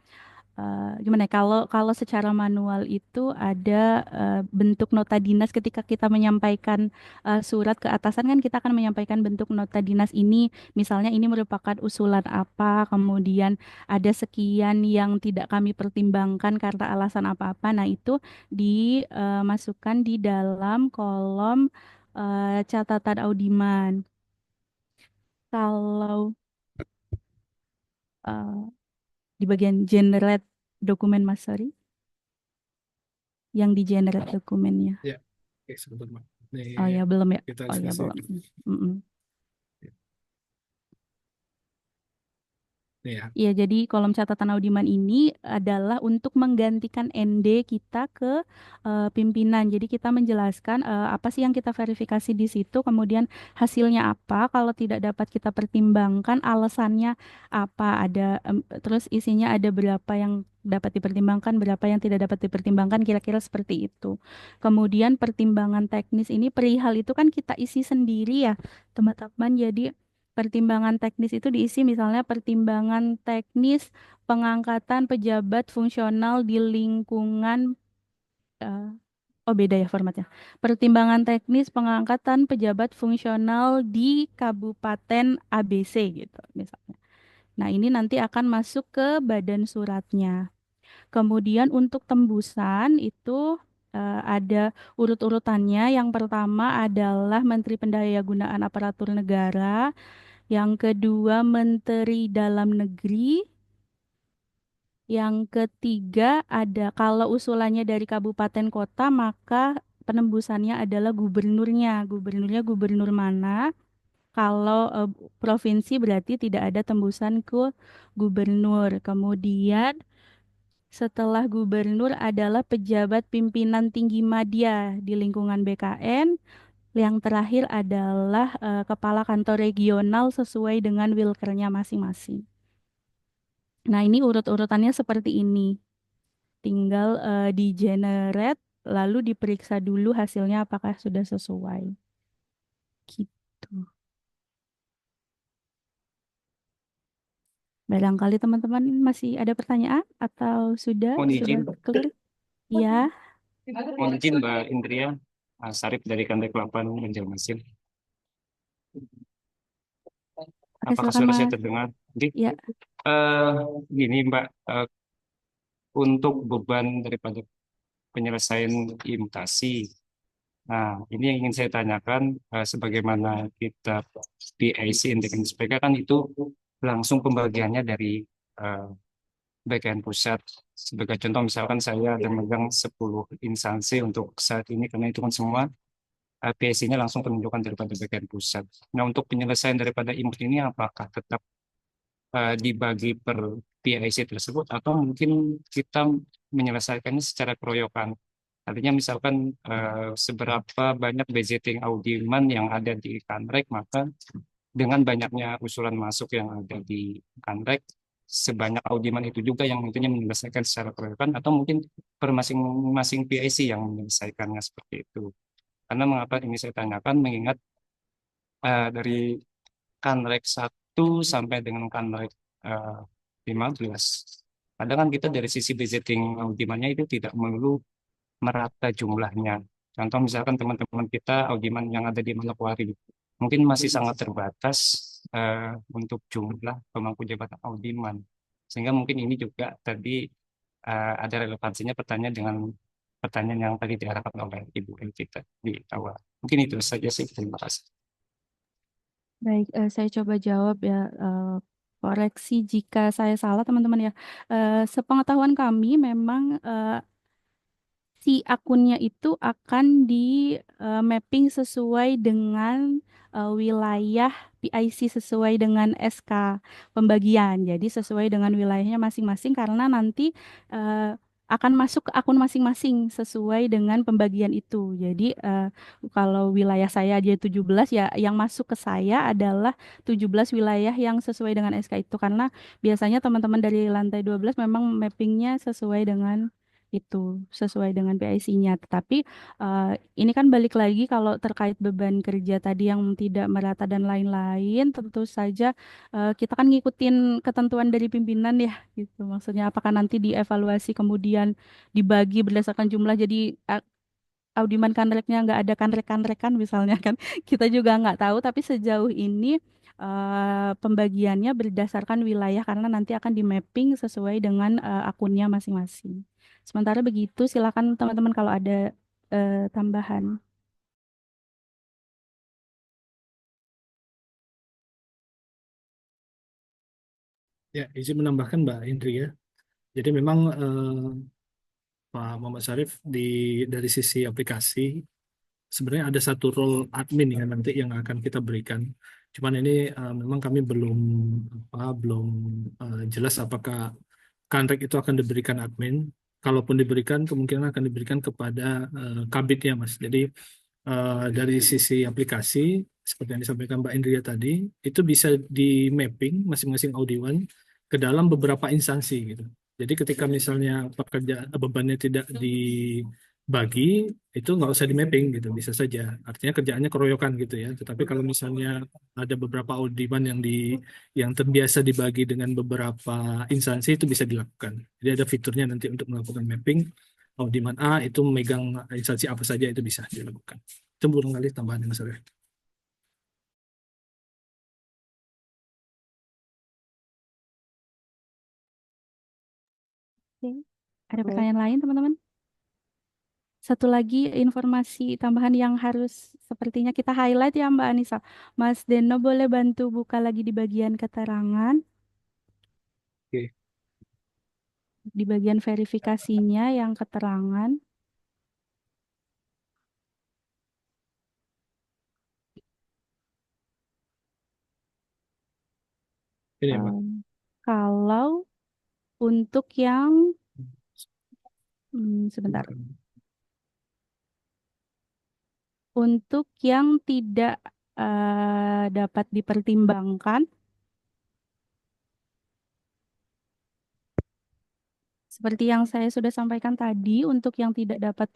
gimana ya, kalau kalau secara manual itu ada bentuk nota dinas ketika kita menyampaikan surat ke atasan kan kita akan menyampaikan bentuk nota dinas ini misalnya ini merupakan usulan apa kemudian ada sekian yang tidak kami pertimbangkan karena alasan apa-apa nah itu dimasukkan di dalam kolom catatan audiman kalau eh, di bagian generate dokumen Mas sorry yang di generate dokumennya. Ya, oke, sebentar, Mbak. Ini Oh ya belum ya. kita Oh ya diskusi. belum. Mm-mm. Nih ya, Iya, jadi kolom catatan audiman ini adalah untuk menggantikan ND kita ke pimpinan. Jadi kita menjelaskan apa sih yang kita verifikasi di situ, kemudian hasilnya apa. Kalau tidak dapat kita pertimbangkan, alasannya apa. Terus isinya ada berapa yang dapat dipertimbangkan, berapa yang tidak dapat dipertimbangkan, kira-kira seperti itu. Kemudian pertimbangan teknis ini perihal itu kan kita isi sendiri ya, teman-teman. Jadi pertimbangan teknis itu diisi misalnya pertimbangan teknis pengangkatan pejabat fungsional di lingkungan eh, oh beda ya formatnya. Pertimbangan teknis pengangkatan pejabat fungsional di Kabupaten ABC gitu misalnya. Nah, ini nanti akan masuk ke badan suratnya. Kemudian untuk tembusan itu ada urut-urutannya. Yang pertama adalah Menteri Pendayagunaan Aparatur Negara. Yang kedua, Menteri Dalam Negeri. Yang ketiga, ada kalau usulannya dari kabupaten kota, maka penembusannya adalah gubernurnya. Gubernurnya gubernur mana? Kalau provinsi berarti tidak ada tembusan ke gubernur. Kemudian setelah gubernur adalah pejabat pimpinan tinggi madya di lingkungan BKN. Yang terakhir adalah kepala kantor regional sesuai dengan wilkernya masing-masing. Nah, ini urut-urutannya seperti ini. Tinggal di-generate, lalu diperiksa dulu hasilnya apakah sudah sesuai. Gitu. Barangkali teman-teman masih ada pertanyaan atau sudah Mohon izin, clear? Ya, mohon izin Mbak Indria, Sarip dari Kantor 8 Banjarmasin. oke Apakah silakan suara saya Mas. terdengar? Jadi, Ya, gini Mbak, untuk beban daripada penyelesaian imitasi. Nah, ini yang ingin saya tanyakan, sebagaimana kita PIC Independent SPK kan itu langsung pembagiannya dari eh, bagian pusat. Sebagai contoh, misalkan saya ada megang 10 instansi untuk saat ini, karena itu kan semua PIC-nya langsung penunjukan daripada bagian pusat. Nah, untuk penyelesaian daripada IMUS ini apakah tetap dibagi per PIC tersebut atau mungkin kita menyelesaikannya secara keroyokan? Artinya misalkan seberapa banyak budgeting audiman yang ada di Kanrek, maka dengan banyaknya usulan masuk yang ada di Kanrek, sebanyak audiman itu juga yang tentunya menyelesaikan secara keroyokan atau mungkin per masing-masing PIC yang menyelesaikannya seperti itu. Karena mengapa ini saya tanyakan, mengingat dari Kanrek 1 sampai dengan Kanrek eh, 15. Kadang kan kita dari sisi budgeting audimannya itu tidak melulu merata jumlahnya. Contoh misalkan teman-teman kita audiman yang ada di Manokwari mungkin masih sangat terbatas untuk jumlah pemangku jabatan audiman. Sehingga mungkin ini juga tadi ada relevansinya pertanyaan dengan pertanyaan yang tadi diarahkan oleh Ibu Elvita di awal. Mungkin itu saja sih. Terima kasih. baik. Saya coba jawab ya. Koreksi jika saya salah, teman-teman ya. Sepengetahuan kami memang si akunnya itu akan di mapping sesuai dengan wilayah PIC sesuai dengan SK pembagian. Jadi sesuai dengan wilayahnya masing-masing karena nanti eh, akan masuk ke akun masing-masing sesuai dengan pembagian itu. Jadi kalau wilayah saya dia 17 ya yang masuk ke saya adalah 17 wilayah yang sesuai dengan SK itu karena biasanya teman-teman dari lantai 12 memang mappingnya sesuai dengan itu, sesuai dengan PIC-nya. Tetapi ini kan balik lagi kalau terkait beban kerja tadi yang tidak merata dan lain-lain, tentu saja kita kan ngikutin ketentuan dari pimpinan ya gitu. Maksudnya apakah nanti dievaluasi kemudian dibagi berdasarkan jumlah jadi audiman kanreknya nggak ada kanrek-kanrekan misalnya kan kita juga nggak tahu tapi sejauh ini pembagiannya berdasarkan wilayah karena nanti akan di mapping sesuai dengan akunnya masing-masing. Sementara begitu silakan teman-teman kalau ada tambahan. Ya, izin menambahkan Mbak Indri ya. Jadi memang Pak Muhammad Syarif dari sisi aplikasi sebenarnya ada satu role admin yang nanti yang akan kita berikan. Cuman ini memang kami belum jelas apakah Kanrek itu akan diberikan admin. Kalaupun diberikan, kemungkinan akan diberikan kepada kabitnya, Mas. Jadi dari sisi aplikasi, seperti yang disampaikan Mbak Indria tadi, itu bisa di mapping masing-masing audioan ke dalam beberapa instansi gitu. Jadi ketika misalnya bebannya tidak dibagi, itu nggak usah di mapping gitu, bisa saja. Artinya kerjaannya keroyokan gitu ya. Tetapi kalau misalnya ada beberapa audioan yang terbiasa dibagi dengan beberapa instansi itu bisa dilakukan. Jadi ada fiturnya nanti untuk melakukan mapping. Audiman A itu memegang instansi apa saja itu bisa dilakukan. Itu barangkali tambahan yang saya. Oke. Ada pertanyaan lain teman-teman? Satu lagi informasi tambahan yang harus sepertinya kita highlight ya Mbak Anissa. Mas Deno boleh bantu buka lagi di bagian keterangan, Oke. di bagian verifikasinya yang keterangan. Ini ya, Mbak. Kalau untuk yang sebentar. Untuk yang tidak dapat dipertimbangkan, seperti yang saya sudah sampaikan tadi, untuk yang tidak dapat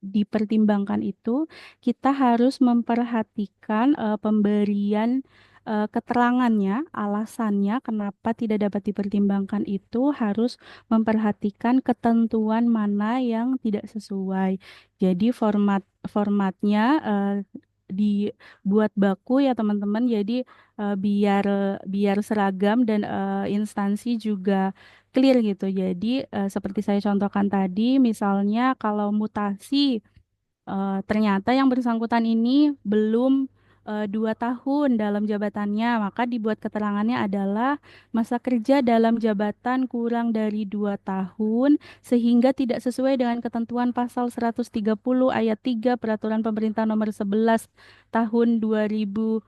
dipertimbangkan itu, kita harus memperhatikan pemberian keterangannya, alasannya kenapa tidak dapat dipertimbangkan itu harus memperhatikan ketentuan mana yang tidak sesuai. Jadi formatnya dibuat baku ya teman-teman. Jadi biar biar seragam dan instansi juga clear gitu. Jadi seperti saya contohkan tadi, misalnya kalau mutasi ternyata yang bersangkutan ini belum 2 tahun dalam jabatannya, maka dibuat keterangannya adalah masa kerja dalam jabatan kurang dari 2 tahun sehingga tidak sesuai dengan ketentuan pasal 130 ayat 3 Peraturan Pemerintah Nomor 11 Tahun 2017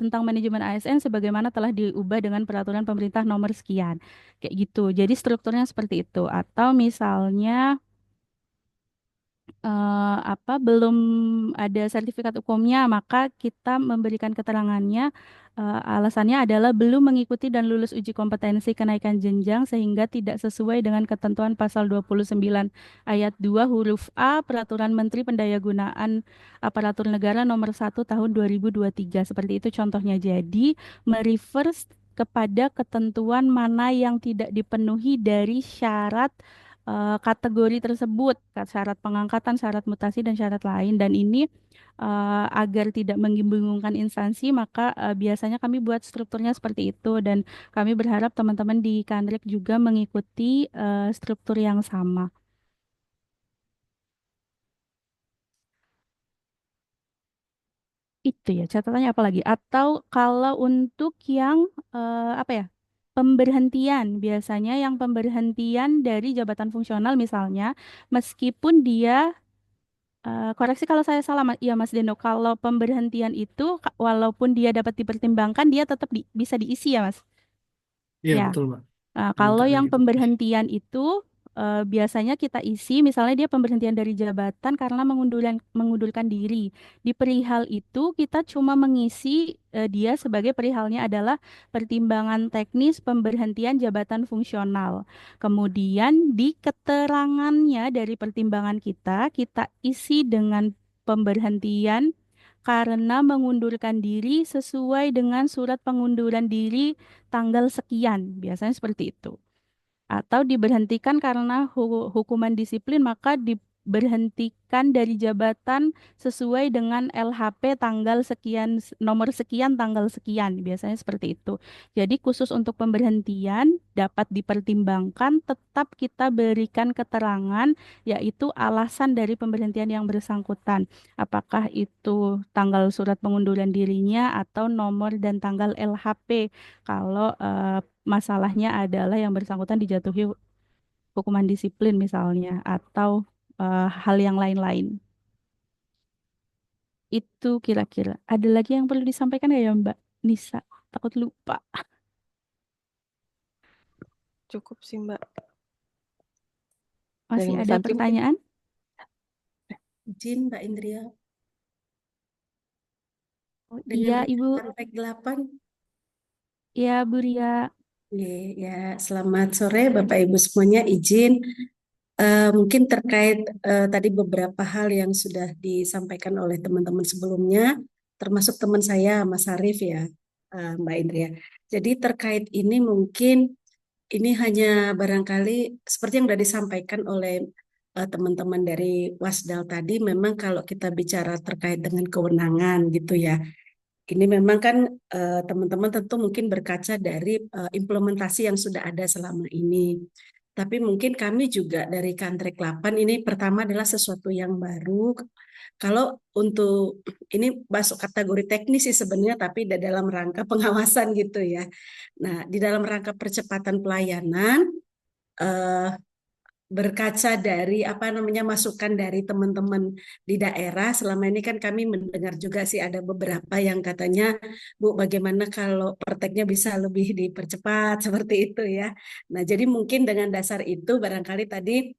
tentang manajemen ASN sebagaimana telah diubah dengan peraturan pemerintah nomor sekian. Kayak gitu. Jadi strukturnya seperti itu. Atau misalnya belum ada sertifikat hukumnya, maka kita memberikan keterangannya. Alasannya adalah belum mengikuti dan lulus uji kompetensi kenaikan jenjang sehingga tidak sesuai dengan ketentuan pasal 29 ayat 2 huruf A Peraturan Menteri Pendayagunaan Aparatur Negara nomor 1 tahun 2023. Seperti itu contohnya. Jadi, mereverse kepada ketentuan mana yang tidak dipenuhi dari syarat kategori tersebut, syarat pengangkatan, syarat mutasi, dan syarat lain. Dan ini agar tidak membingungkan instansi, maka biasanya kami buat strukturnya seperti itu. Dan kami berharap teman-teman di Kanrek juga mengikuti struktur yang sama. Itu ya, catatannya apa lagi? Atau kalau untuk yang apa ya? Pemberhentian, biasanya yang pemberhentian dari jabatan fungsional misalnya, meskipun dia koreksi kalau saya salah, ya Mas Deno. Kalau pemberhentian itu, walaupun dia dapat dipertimbangkan, dia tetap bisa diisi ya, Mas. Iya, Ya. betul, Mbak. Nah, kalau Komentarnya yang gitu. pemberhentian itu biasanya kita isi, misalnya dia pemberhentian dari jabatan karena mengundurkan diri. Di perihal itu kita cuma mengisi dia sebagai perihalnya adalah pertimbangan teknis pemberhentian jabatan fungsional. Kemudian di keterangannya dari pertimbangan kita isi dengan pemberhentian karena mengundurkan diri sesuai dengan surat pengunduran diri tanggal sekian, biasanya seperti itu. Atau diberhentikan karena hukuman disiplin, maka diberhentikan dari jabatan sesuai dengan LHP tanggal sekian, nomor sekian, tanggal sekian, biasanya seperti itu. Jadi khusus untuk pemberhentian dapat dipertimbangkan, tetap kita berikan keterangan, yaitu alasan dari pemberhentian yang bersangkutan. Apakah itu tanggal surat pengunduran dirinya atau nomor dan tanggal LHP. Kalau masalahnya adalah yang bersangkutan dijatuhi hukuman disiplin misalnya atau hal yang lain-lain. Itu kira-kira. Ada lagi yang perlu disampaikan nggak ya Mbak Nisa? Takut lupa. Cukup sih Mbak. Masih Mbak ada Santi mungkin. pertanyaan? Izin Mbak Indria, Oh, dengan iya Ibu. praktek 8. Iya Bu Ria. Ya, selamat sore Bapak Ibu semuanya. Izin mungkin terkait tadi beberapa hal yang sudah disampaikan oleh teman-teman sebelumnya, termasuk teman saya Mas Arief ya, Mbak Indria. Jadi terkait ini mungkin ini hanya barangkali seperti yang sudah disampaikan oleh teman-teman dari Wasdal tadi, memang kalau kita bicara terkait dengan kewenangan gitu ya, ini memang kan teman-teman tentu mungkin berkaca dari implementasi yang sudah ada selama ini. Tapi mungkin kami juga dari Kantrek 8 ini pertama adalah sesuatu yang baru. Kalau untuk ini masuk kategori teknis sih sebenarnya, tapi dalam rangka pengawasan gitu ya. Nah, di dalam rangka percepatan pelayanan, berkaca dari apa namanya masukan dari teman-teman di daerah, selama ini kan kami mendengar juga sih ada beberapa yang katanya, Bu, bagaimana kalau prakteknya bisa lebih dipercepat seperti itu ya. Nah, jadi mungkin dengan dasar itu barangkali tadi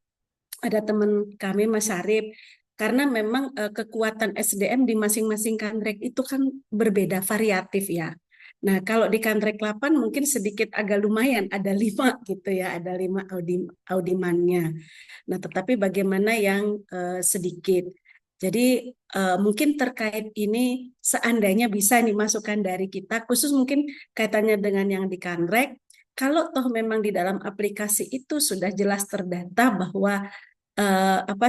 ada teman kami Mas Syarif, karena memang kekuatan SDM di masing-masing kantrek itu kan berbeda, variatif ya. Nah, kalau di kantrek 8 mungkin sedikit agak lumayan, ada 5 gitu ya, ada 5 audimannya. Nah, tetapi bagaimana yang sedikit. Jadi mungkin terkait ini seandainya bisa dimasukkan dari kita, khusus mungkin kaitannya dengan yang di kantrek, kalau toh memang di dalam aplikasi itu sudah jelas terdata bahwa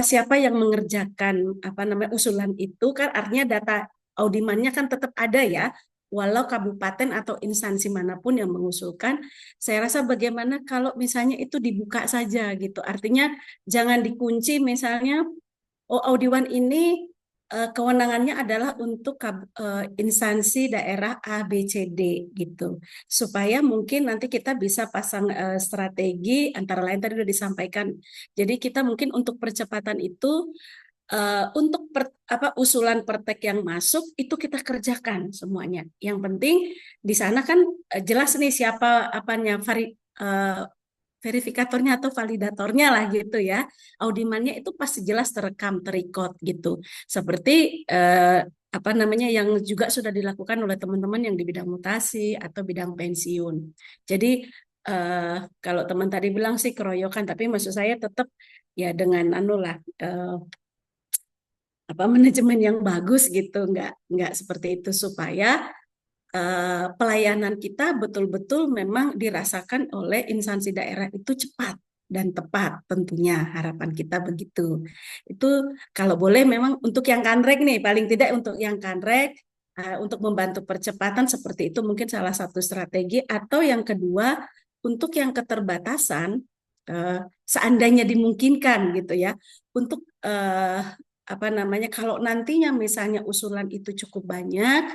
siapa yang mengerjakan apa namanya usulan itu, kan artinya data audimannya kan tetap ada ya, walau kabupaten atau instansi manapun yang mengusulkan. Saya rasa bagaimana kalau misalnya itu dibuka saja gitu, artinya jangan dikunci misalnya, oh audiwan ini kewenangannya adalah untuk instansi daerah A, B, C, D gitu. Supaya mungkin nanti kita bisa pasang strategi, antara lain tadi sudah disampaikan. Jadi kita mungkin untuk percepatan itu, untuk usulan pertek yang masuk itu kita kerjakan semuanya. Yang penting di sana kan jelas nih siapa verifikatornya atau validatornya lah gitu ya. Audimannya itu pasti jelas terekam, terekod gitu. Seperti apa namanya yang juga sudah dilakukan oleh teman-teman yang di bidang mutasi atau bidang pensiun. Jadi kalau teman tadi bilang sih keroyokan, tapi maksud saya tetap ya dengan manajemen yang bagus gitu, nggak seperti itu, supaya pelayanan kita betul-betul memang dirasakan oleh instansi daerah itu cepat dan tepat, tentunya harapan kita begitu. Itu kalau boleh memang untuk yang kanrek nih, paling tidak untuk yang kanrek, untuk membantu percepatan seperti itu mungkin salah satu strategi. Atau yang kedua, untuk yang keterbatasan, seandainya dimungkinkan gitu ya, untuk kalau nantinya misalnya usulan itu cukup banyak,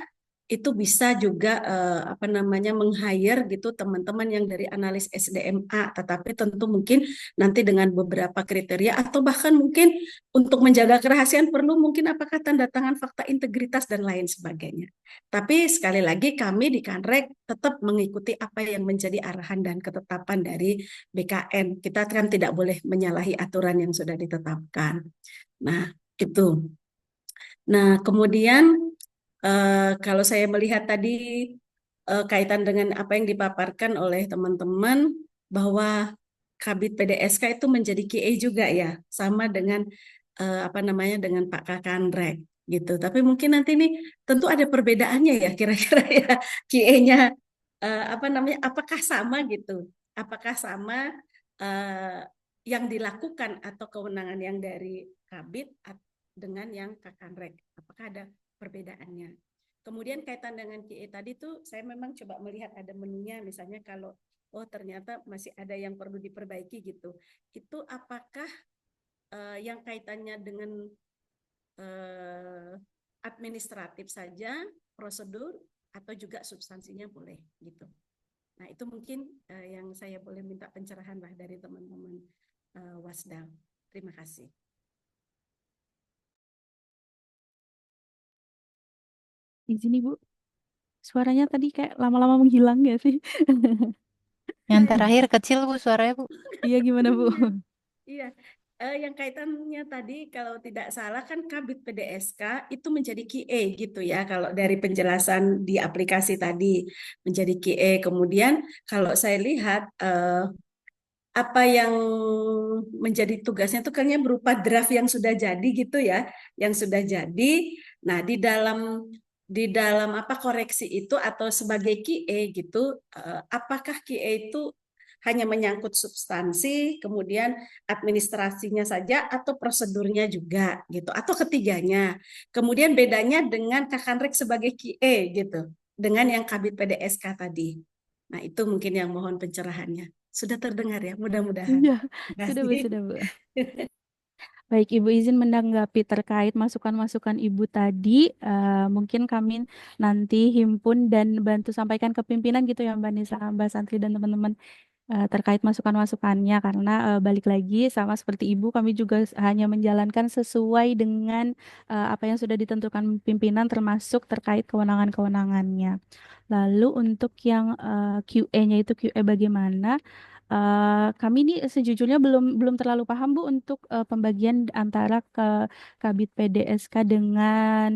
itu bisa juga apa namanya meng-hire gitu teman-teman yang dari analis SDMA, tetapi tentu mungkin nanti dengan beberapa kriteria atau bahkan mungkin untuk menjaga kerahasiaan perlu mungkin apakah tanda tangan fakta integritas dan lain sebagainya. Tapi sekali lagi kami di Kanrek tetap mengikuti apa yang menjadi arahan dan ketetapan dari BKN. Kita kan tidak boleh menyalahi aturan yang sudah ditetapkan. Nah, itu. Nah, kemudian kalau saya melihat tadi kaitan dengan apa yang dipaparkan oleh teman-teman bahwa Kabid PDSK itu menjadi QA juga ya, sama dengan apa namanya dengan Pak Kakanrek gitu. Tapi mungkin nanti ini tentu ada perbedaannya ya kira-kira ya QA-nya apa namanya apakah sama gitu? Apakah sama eh, yang dilakukan atau kewenangan yang dari Kabid dengan yang Kakanrek? Apakah ada perbedaannya? Kemudian kaitan dengan QA tadi tuh saya memang coba melihat ada menunya misalnya kalau oh ternyata masih ada yang perlu diperbaiki gitu. Itu apakah yang kaitannya dengan administratif saja, prosedur atau juga substansinya boleh gitu. Nah, itu mungkin yang saya boleh minta pencerahan lah dari teman-teman Wasdal. Terima kasih. Izin Ibu, suaranya tadi kayak lama-lama menghilang gak sih? Yang terakhir kecil Bu suaranya Bu. Iya gimana Bu? Iya, yang kaitannya tadi kalau tidak salah kan Kabid PDSK itu menjadi QA gitu ya. Kalau dari penjelasan di aplikasi tadi menjadi QA. Kemudian kalau saya lihat apa yang menjadi tugasnya itu kayaknya berupa draft yang sudah jadi gitu ya, yang sudah jadi. Nah, di dalam apa koreksi itu atau sebagai QA gitu, apakah QA itu hanya menyangkut substansi, kemudian administrasinya saja atau prosedurnya juga gitu, atau ketiganya. Kemudian bedanya dengan Kakanrek sebagai QA gitu, dengan yang Kabid PDSK tadi. Nah, itu mungkin yang mohon pencerahannya. Sudah terdengar ya, mudah-mudahan. Iya, Terima sudah Bu, kasih. sudah Bu. Baik, Ibu izin menanggapi terkait masukan-masukan Ibu tadi, mungkin kami nanti himpun dan bantu sampaikan ke pimpinan gitu ya Mbak Nisa, Mbak Santri dan teman-teman terkait masukan-masukannya karena balik lagi sama seperti Ibu kami juga hanya menjalankan sesuai dengan apa yang sudah ditentukan pimpinan termasuk terkait kewenangan-kewenangannya. Lalu untuk yang QA-nya itu QA bagaimana? Kami ini sejujurnya belum terlalu paham Bu untuk pembagian antara ke Kabid PDSK dengan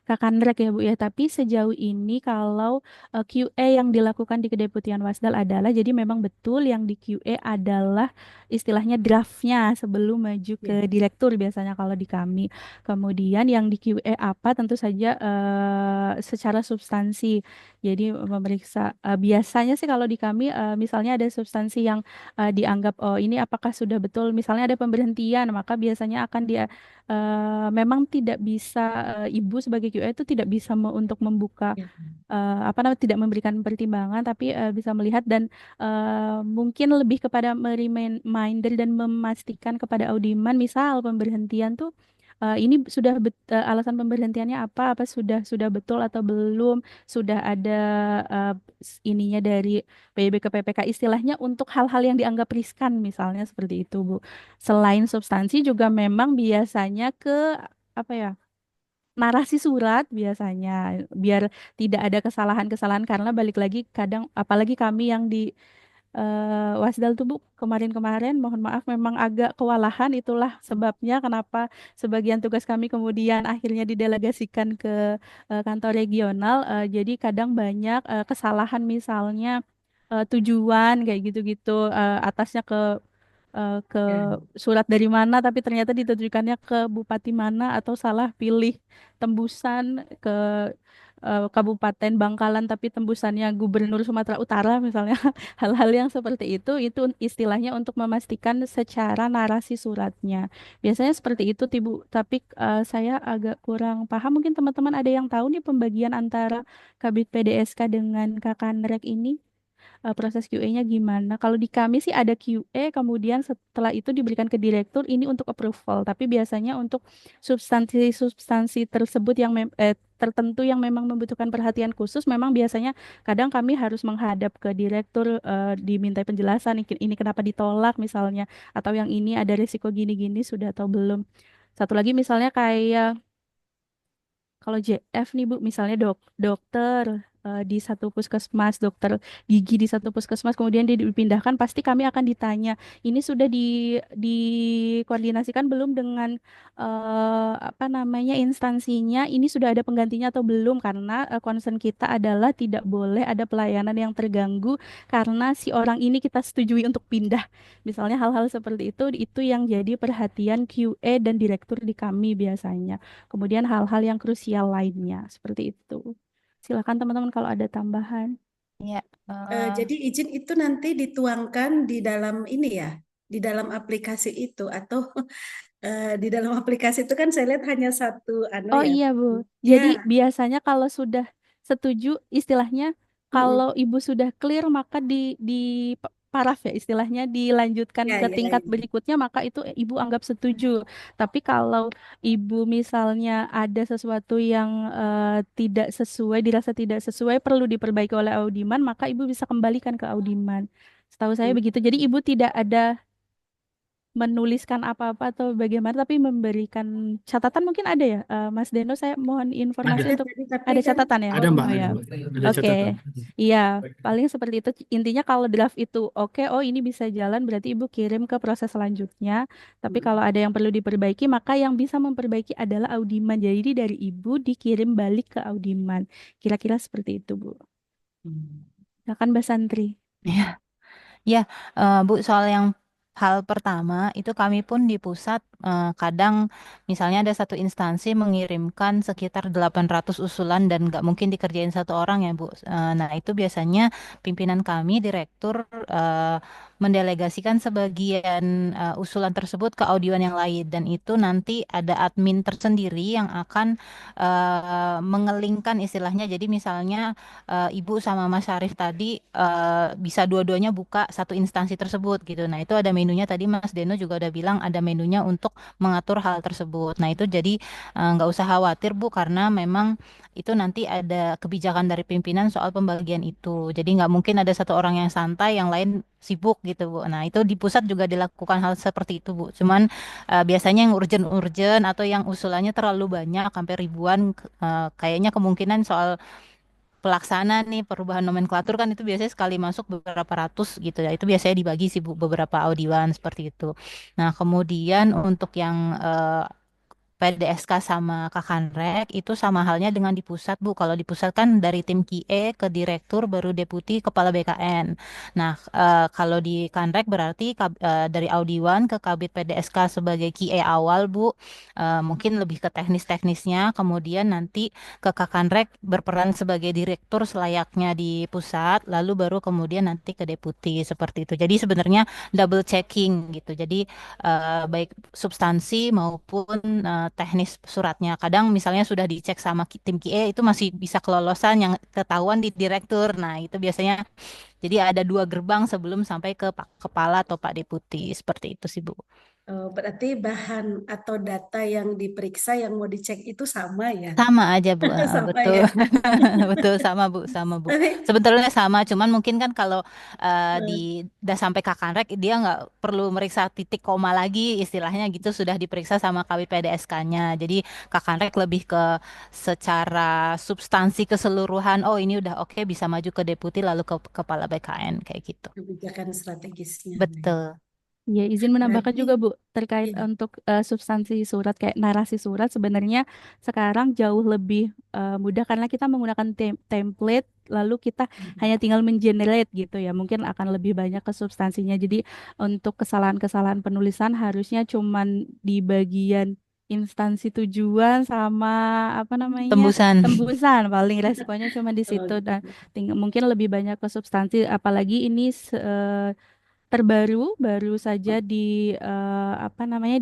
Kakanrek ya Bu ya. Tapi sejauh ini kalau QA yang dilakukan di Kedeputian Wasdal adalah jadi memang betul yang di QA adalah istilahnya draftnya sebelum maju Ya, ke direktur biasanya kalau di kami. Kemudian yang di QA apa tentu saja secara substansi. Jadi memeriksa biasanya sih kalau di kami misalnya ada substansi yang dianggap oh ini apakah sudah betul misalnya ada pemberhentian maka biasanya akan dia memang tidak bisa ibu sebagai QA itu tidak bisa untuk membuka ya, apa namanya tidak memberikan pertimbangan tapi bisa melihat dan mungkin lebih kepada reminder dan memastikan kepada audiman misal pemberhentian tuh ini sudah alasan pemberhentiannya apa sudah betul atau belum sudah ada eh, ininya dari PYB ke PPK istilahnya untuk hal-hal yang dianggap riskan misalnya seperti itu Bu. Selain substansi juga memang biasanya ke apa ya narasi surat biasanya biar tidak ada kesalahan-kesalahan karena balik lagi kadang apalagi kami yang di Wasdal tuh Bu kemarin-kemarin mohon maaf memang agak kewalahan itulah sebabnya kenapa sebagian tugas kami kemudian akhirnya didelegasikan ke kantor regional jadi kadang banyak kesalahan misalnya tujuan kayak gitu-gitu atasnya ke ya. surat dari mana tapi ternyata ditujukannya ke bupati mana atau salah pilih tembusan ke Kabupaten Bangkalan tapi tembusannya Gubernur Sumatera Utara misalnya hal-hal yang seperti itu istilahnya untuk memastikan secara narasi suratnya biasanya seperti itu Tibu tapi saya agak kurang paham mungkin teman-teman ada yang tahu nih pembagian antara Kabid PDSK dengan Kakanrek ini proses QA-nya gimana. Kalau di kami sih ada QA, kemudian setelah itu diberikan ke direktur ini untuk approval. Tapi biasanya untuk substansi-substansi tersebut yang tertentu yang memang membutuhkan perhatian khusus, memang biasanya kadang kami harus menghadap ke direktur, dimintai penjelasan ini kenapa ditolak misalnya, atau yang ini ada risiko gini-gini sudah atau belum. Satu lagi misalnya kayak kalau JF nih Bu, misalnya dokter di satu puskesmas, dokter gigi di satu puskesmas, kemudian dia dipindahkan, pasti kami akan ditanya, ini sudah dikoordinasikan belum dengan apa namanya instansinya, ini sudah ada penggantinya atau belum? Karena concern kita adalah tidak boleh ada pelayanan yang terganggu karena si orang ini kita setujui untuk pindah. Misalnya hal-hal seperti itu yang jadi perhatian QA dan direktur di kami biasanya. Kemudian hal-hal yang krusial lainnya seperti itu. Silakan teman-teman kalau ada tambahan. Ya, Jadi izin itu nanti dituangkan di dalam ini ya, di dalam aplikasi itu atau di dalam aplikasi itu kan saya lihat hanya satu Oh ya. iya Bu. Ya, Jadi biasanya kalau sudah setuju istilahnya kalau Ibu sudah clear maka di paraf ya istilahnya dilanjutkan ya, ke ya, tingkat ya. berikutnya maka itu Ibu anggap setuju. Tapi kalau Ibu misalnya ada sesuatu yang tidak sesuai dirasa tidak sesuai perlu diperbaiki oleh audiman maka Ibu bisa kembalikan ke audiman. Setahu saya begitu. Jadi Ibu tidak ada menuliskan apa-apa atau bagaimana, tapi memberikan catatan mungkin ada ya, Mas Deno. Saya mohon informasi Ada, untuk Jadi tapi ada kan catatan ya. ada Mbak, Oh ada ya, Mbak, ada oke, catatan. iya, paling seperti itu. Intinya kalau draft itu oke, oh ini bisa jalan, berarti Ibu kirim ke proses selanjutnya. Tapi kalau ada yang perlu diperbaiki, maka yang bisa memperbaiki adalah audiman. Jadi dari Ibu dikirim balik ke audiman. Kira-kira seperti itu, Bu. Silakan Mbak Santri. ya, ya, Bu, soal yang hal pertama itu kami pun di pusat kadang misalnya ada satu instansi mengirimkan sekitar 800 usulan dan nggak mungkin dikerjain satu orang ya Bu. Nah itu biasanya pimpinan kami, direktur mendelegasikan sebagian usulan tersebut ke audioan yang lain dan itu nanti ada admin tersendiri yang akan mengelingkan istilahnya. Jadi misalnya Ibu sama Mas Syarif tadi bisa dua-duanya buka satu instansi tersebut gitu. Nah, itu ada menunya tadi Mas Deno juga udah bilang ada menunya untuk mengatur hal tersebut. Nah, itu jadi nggak usah khawatir Bu karena memang itu nanti ada kebijakan dari pimpinan soal pembagian itu. Jadi nggak mungkin ada satu orang yang santai, yang lain sibuk gitu Bu. Nah, itu di pusat juga dilakukan hal seperti itu Bu. Cuman biasanya yang urgent-urgent atau yang usulannya terlalu banyak sampai ribuan kayaknya kemungkinan soal pelaksana nih perubahan nomenklatur kan itu biasanya sekali masuk beberapa ratus gitu ya. Itu biasanya dibagi sih Bu, beberapa audioan seperti itu. Nah, kemudian untuk yang PDSK sama Kakanrek itu sama halnya dengan di pusat Bu. Kalau di pusat kan dari tim QE ke direktur baru deputi kepala BKN. Nah, kalau di Kanrek berarti dari Audiwan ke Kabit PDSK sebagai QE awal Bu. Mungkin lebih ke teknis-teknisnya. Kemudian nanti ke Kakanrek berperan sebagai direktur selayaknya di pusat. Lalu baru kemudian nanti ke deputi seperti itu. Jadi sebenarnya double checking gitu. Jadi baik substansi maupun teknis suratnya. Kadang misalnya sudah dicek sama tim QA itu masih bisa kelolosan yang ketahuan di direktur. Nah, itu biasanya jadi ada dua gerbang sebelum sampai ke Pak Kepala atau Pak Deputi. Seperti itu sih, Bu. Berarti bahan atau data yang diperiksa yang mau dicek itu sama ya? Sama aja Bu, Sama betul, ya. betul sama Bu, sama Bu. Tapi Sebetulnya sama, cuman mungkin kan kalau di eh, udah sampai Kakanrek dia nggak perlu meriksa titik koma lagi, istilahnya gitu sudah diperiksa sama KWPDSK-nya. Jadi Kakanrek lebih ke secara substansi keseluruhan. Oh ini udah oke bisa maju ke deputi lalu ke kepala BKN kayak gitu. kebijakan strategisnya. Betul. Ya, izin menambahkan Berarti juga Bu, terkait ya. untuk substansi surat kayak narasi surat sebenarnya sekarang jauh lebih mudah karena kita menggunakan template lalu kita hanya tinggal mengenerate gitu ya. Mungkin akan lebih banyak ke substansinya. Jadi untuk kesalahan-kesalahan penulisan harusnya cuman di bagian instansi tujuan sama apa namanya Tembusan. tembusan paling resikonya cuma di Oh, situ dan mungkin lebih banyak ke substansi apalagi ini terbaru, baru saja apa namanya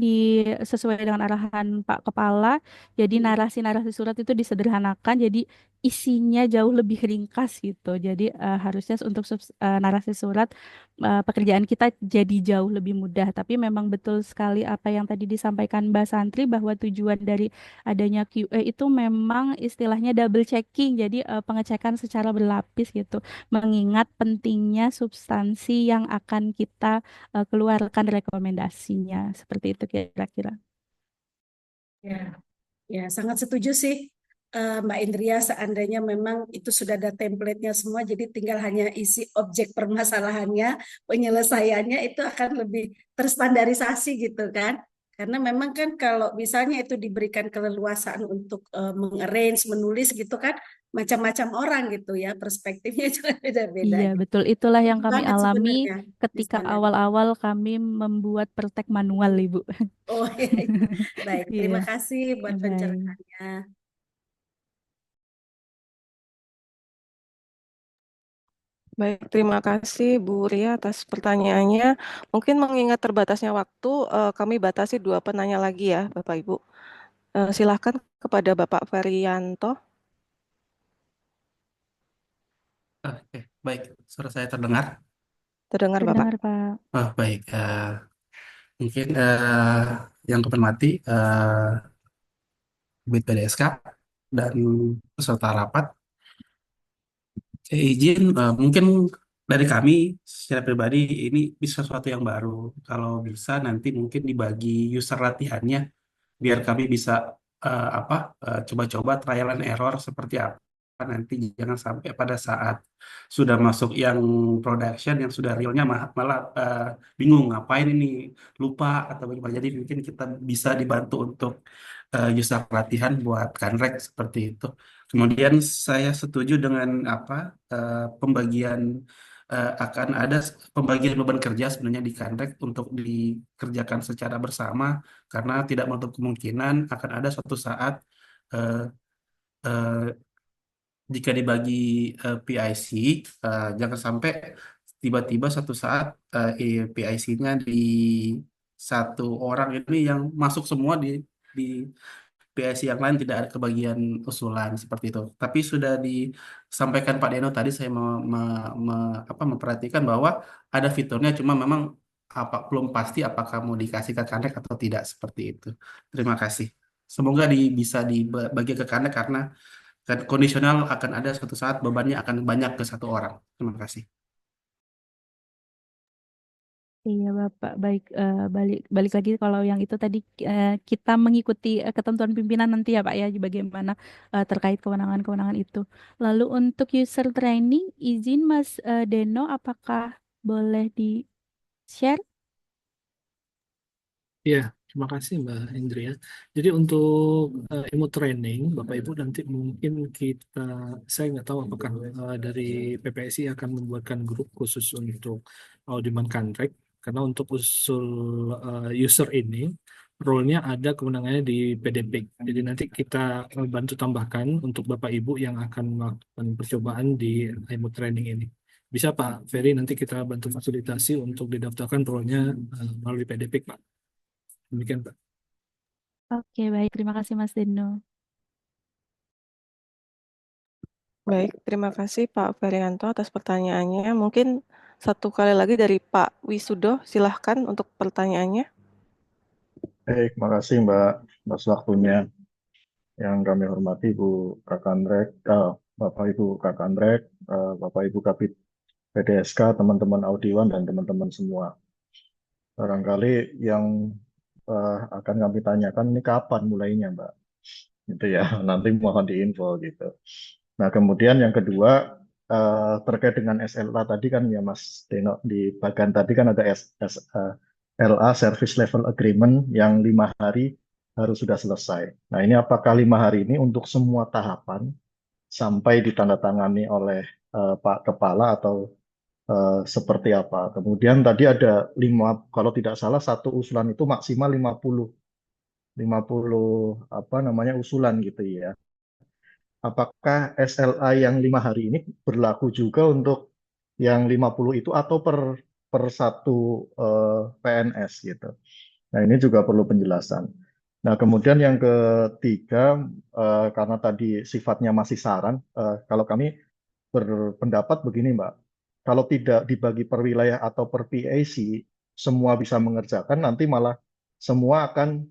sesuai dengan arahan Pak Kepala. Jadi narasi-narasi surat itu disederhanakan, jadi isinya jauh lebih ringkas gitu. Jadi harusnya untuk narasi surat pekerjaan kita jadi jauh lebih mudah. Tapi memang betul sekali apa yang tadi disampaikan Mbak Santri bahwa tujuan dari adanya QA itu memang istilahnya double checking. Jadi pengecekan secara berlapis gitu. Mengingat pentingnya substansi yang akan kita keluarkan rekomendasinya. Seperti itu kira-kira. Ya, ya sangat setuju sih Mbak Indria, seandainya memang itu sudah ada template-nya semua, jadi tinggal hanya isi objek permasalahannya, penyelesaiannya itu akan lebih terstandarisasi gitu kan. Karena memang kan kalau misalnya itu diberikan keleluasaan untuk mengarrange, menulis gitu kan, macam-macam orang gitu ya, perspektifnya juga beda-beda Iya, gitu. betul. Itulah yang Itu kami banget alami sebenarnya di ketika standar. awal-awal kami membuat praktek manual, Ibu. Oh iya, iya. Baik, Iya, terima kasih buat baik. pencerahannya. Baik, terima kasih Bu Ria atas pertanyaannya. Mungkin mengingat terbatasnya waktu, kami batasi 2 penanya lagi ya, Bapak Ibu. Silahkan kepada Bapak Ferianto. Oke, baik. Suara saya terdengar? Terdengar Bapak? Terdengar, Pak. Oh, baik. Mungkin yang kami hormati Bid PDSK dan peserta rapat. Saya izin, mungkin dari kami secara pribadi ini bisa sesuatu yang baru. Kalau bisa nanti mungkin dibagi user latihannya biar kami bisa apa coba-coba trial and error seperti apa nanti, jangan sampai pada saat sudah masuk yang production yang sudah realnya malah bingung ngapain ini, lupa atau bagaimana. Jadi mungkin kita bisa dibantu untuk user latihan buat Kanrek seperti itu. Kemudian saya setuju dengan apa pembagian akan ada pembagian beban kerja sebenarnya di Kanrek untuk dikerjakan secara bersama, karena tidak menutup kemungkinan akan ada suatu saat eh, eh, jika dibagi PIC, jangan sampai tiba-tiba satu saat PIC-nya di satu orang ini yang masuk semua di PIC yang lain tidak ada kebagian usulan seperti itu. Tapi sudah disampaikan Pak Deno tadi, saya memperhatikan bahwa ada fiturnya, cuma memang belum pasti apakah mau dikasih ke Kanrek atau tidak seperti itu. Terima kasih. Semoga bisa dibagi ke Kanrek karena kondisional akan ada suatu saat bebannya akan banyak ke satu orang. Terima kasih. Iya, Bapak. Baik, balik balik lagi kalau yang itu tadi kita mengikuti ketentuan pimpinan nanti ya, Pak ya, bagaimana terkait kewenangan-kewenangan itu. Lalu untuk user training, izin Mas Deno, apakah boleh di-share? Ya, terima kasih Mbak Indria. Jadi untuk ilmu training, Bapak Ibu nanti mungkin saya nggak tahu apakah dari PPSI akan membuatkan grup khusus untuk Audiman Kanrek, karena untuk usul user ini, role-nya ada kewenangannya di PDP. Jadi nanti kita bantu tambahkan untuk Bapak Ibu yang akan melakukan percobaan di ilmu training ini. Bisa Pak Ferry, nanti kita bantu fasilitasi untuk didaftarkan role-nya melalui PDP, Pak. Demikian, Pak. Oke, baik. Terima kasih Mas Deno. Baik, terima kasih Pak Ferianto atas pertanyaannya. Mungkin satu kali lagi dari Pak Wisudo, silahkan untuk pertanyaannya. Baik, makasih Mbak atas waktunya. Yang kami hormati Bu Kakandrek, Bapak Ibu Kakandrek, Bapak Ibu Kabid PDSK, teman-teman Audiwan, dan teman-teman semua. Barangkali yang akan kami tanyakan ini kapan mulainya Mbak? Gitu ya, nanti mohon diinfo gitu. Nah, kemudian yang kedua, terkait dengan SLA tadi kan ya Mas Deno, di bagian tadi kan ada SLA, Service Level Agreement, yang 5 hari harus sudah selesai. Nah, ini apakah 5 hari ini untuk semua tahapan sampai ditandatangani oleh Pak Kepala atau seperti apa? Kemudian tadi ada 5, kalau tidak salah satu usulan itu maksimal 50 apa namanya usulan gitu ya. Apakah SLA yang 5 hari ini berlaku juga untuk yang 50 itu, atau per per satu PNS gitu. Nah, ini juga perlu penjelasan. Nah, kemudian yang ketiga, karena tadi sifatnya masih saran, kalau kami berpendapat begini, Mbak. Kalau tidak dibagi per wilayah atau per PAC, semua bisa mengerjakan, nanti malah semua akan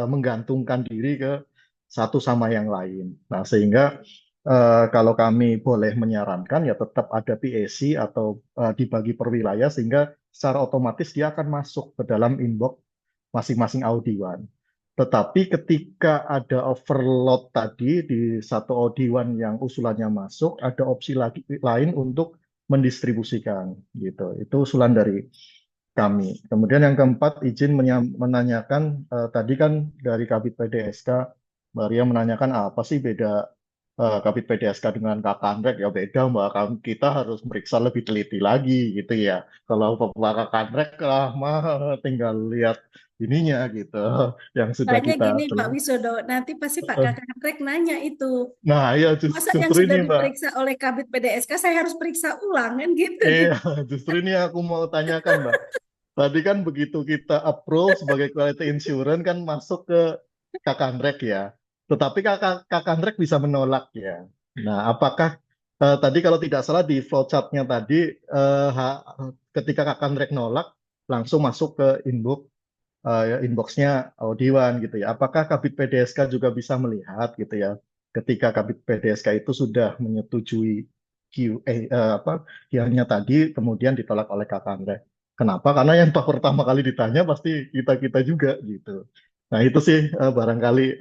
menggantungkan diri ke satu sama yang lain. Nah, sehingga kalau kami boleh menyarankan, ya tetap ada PAC atau dibagi per wilayah, sehingga secara otomatis dia akan masuk ke dalam inbox masing-masing audiwan. Tetapi ketika ada overload tadi di satu audiwan yang usulannya masuk, ada opsi lagi lain untuk mendistribusikan gitu. Itu usulan dari kami. Kemudian yang keempat, izin menanyakan tadi kan dari Kabit PDSK, Mbak Ria menanyakan apa sih beda Kabit PDSK dengan Kakanrek? Ya beda, Mbak. Kita harus meriksa lebih teliti lagi gitu ya. Kalau Pak Kakanrek lah mah tinggal lihat ininya gitu yang sudah Soalnya kita gini Pak Wisodo, nanti pasti Pak Kakak Rek nanya itu. Nah, ya Masa yang justru sudah ini, Mbak. diperiksa oleh Kabit PDSK saya harus periksa ulang kan gitu. Iya, justru ini aku mau tanyakan, Mbak. Tadi kan begitu kita approve sebagai quality insurance kan masuk ke Kakanrek ya. Tetapi Kakanrek bisa menolak ya. Nah, apakah tadi kalau tidak salah di flowchartnya tadi ketika Kakanrek nolak langsung masuk ke inboxnya Audiwan gitu ya. Apakah Kabit PDSK juga bisa melihat gitu ya, ketika Kabit PDSK itu sudah menyetujui QA tadi kemudian ditolak oleh Kakande. Kenapa? Karena yang pertama kali ditanya pasti kita juga gitu. Nah itu sih barangkali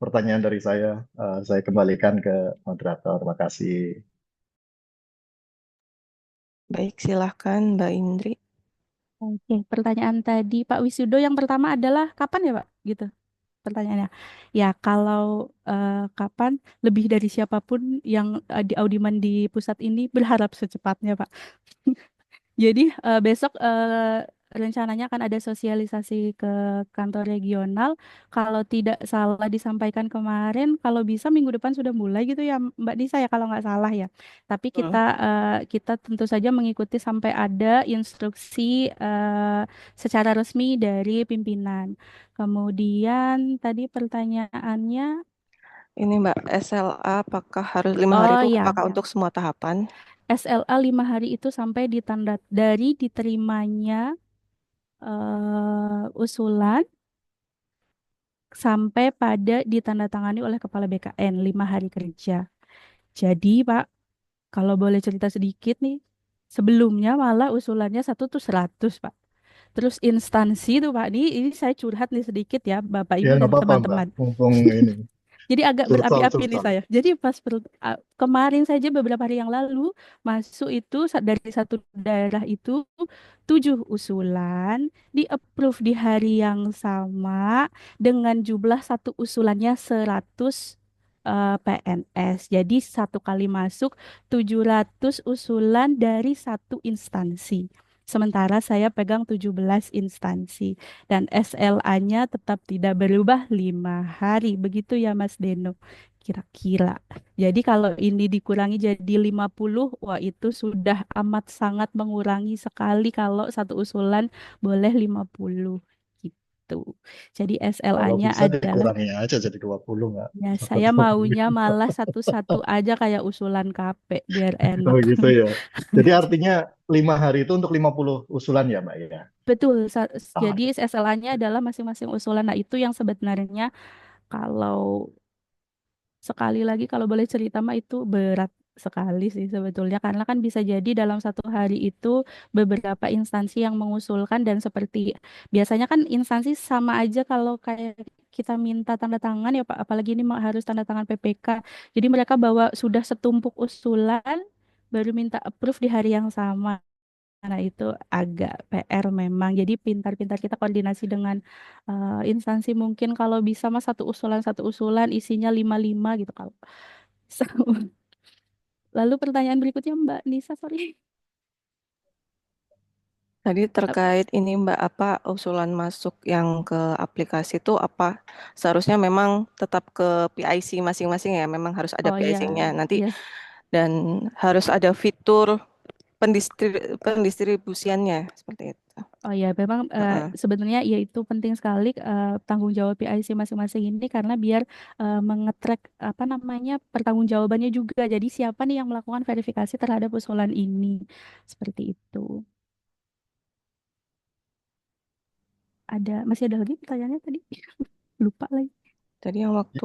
pertanyaan dari saya. Saya kembalikan ke moderator. Terima kasih. Baik, silahkan Mbak Indri. Oke, pertanyaan tadi Pak Wisudo yang pertama adalah kapan ya Pak? Gitu pertanyaannya. Ya, kalau kapan lebih dari siapapun yang di audiman di pusat ini berharap secepatnya Pak. Jadi besok rencananya akan ada sosialisasi ke kantor regional. Kalau tidak salah disampaikan kemarin, kalau bisa minggu depan sudah mulai gitu ya Mbak Nisa ya kalau nggak salah ya. Tapi kita tentu saja mengikuti sampai ada instruksi secara resmi dari pimpinan. Kemudian tadi pertanyaannya, Ini Mbak, SLA apakah harus 5 hari oh itu ya, apakah untuk semua tahapan? SLA 5 hari itu sampai dari diterimanya usulan sampai pada ditandatangani oleh Kepala BKN 5 hari kerja. Jadi Pak, kalau boleh cerita sedikit nih, sebelumnya malah usulannya satu tuh 100 Pak. Terus instansi tuh Pak, ini saya curhat nih sedikit ya Bapak Ya Ibu nggak dan apa-apa, Mbak. teman-teman. Mumpung ini Jadi agak berapi-api nih curcol. saya. Jadi pas kemarin saja beberapa hari yang lalu masuk itu dari satu daerah itu 7 usulan di approve di hari yang sama dengan jumlah satu usulannya 100 PNS. Jadi satu kali masuk 700 usulan dari satu instansi. Sementara saya pegang 17 instansi dan SLA-nya tetap tidak berubah 5 hari. Begitu ya Mas Deno, kira-kira. Jadi kalau ini dikurangi jadi 50, wah itu sudah amat sangat mengurangi sekali kalau satu usulan boleh 50 gitu. Jadi Kalau SLA-nya bisa adalah, dikurangi aja jadi 20, nggak? ya Atau saya 20. maunya malah satu-satu aja kayak usulan KP biar Oh enak. gitu ya. Jadi artinya 5 hari itu untuk 50 usulan ya, Mbak ya? Betul, Ah, jadi SLA-nya adalah masing-masing usulan. Nah, itu yang sebenarnya kalau sekali lagi kalau boleh cerita mah itu berat sekali sih sebetulnya karena kan bisa jadi dalam satu hari itu beberapa instansi yang mengusulkan dan seperti biasanya kan instansi sama aja kalau kayak kita minta tanda tangan ya Pak, apalagi ini harus tanda tangan PPK. Jadi mereka bawa sudah setumpuk usulan baru minta approve di hari yang sama. Nah, itu agak PR memang. Jadi pintar-pintar kita koordinasi dengan instansi mungkin kalau bisa mah satu usulan isinya 5-5 gitu kalau. Lalu pertanyaan berikutnya Mbak Nisa, sorry. Tadi terkait ini Mbak, apa usulan masuk yang ke aplikasi itu apa seharusnya memang tetap ke PIC masing-masing ya, memang harus ada Oh iya, PIC-nya nanti yes. dan harus ada fitur pendistribusiannya seperti itu. Oh ya, memang Heeh. sebenarnya ya itu penting sekali tanggung jawab PIC masing-masing ini karena biar mengetrack apa namanya pertanggungjawabannya juga. Jadi siapa nih yang melakukan verifikasi terhadap usulan ini, seperti itu. Masih ada lagi pertanyaannya tadi? Lupa lagi. Tadi yang waktu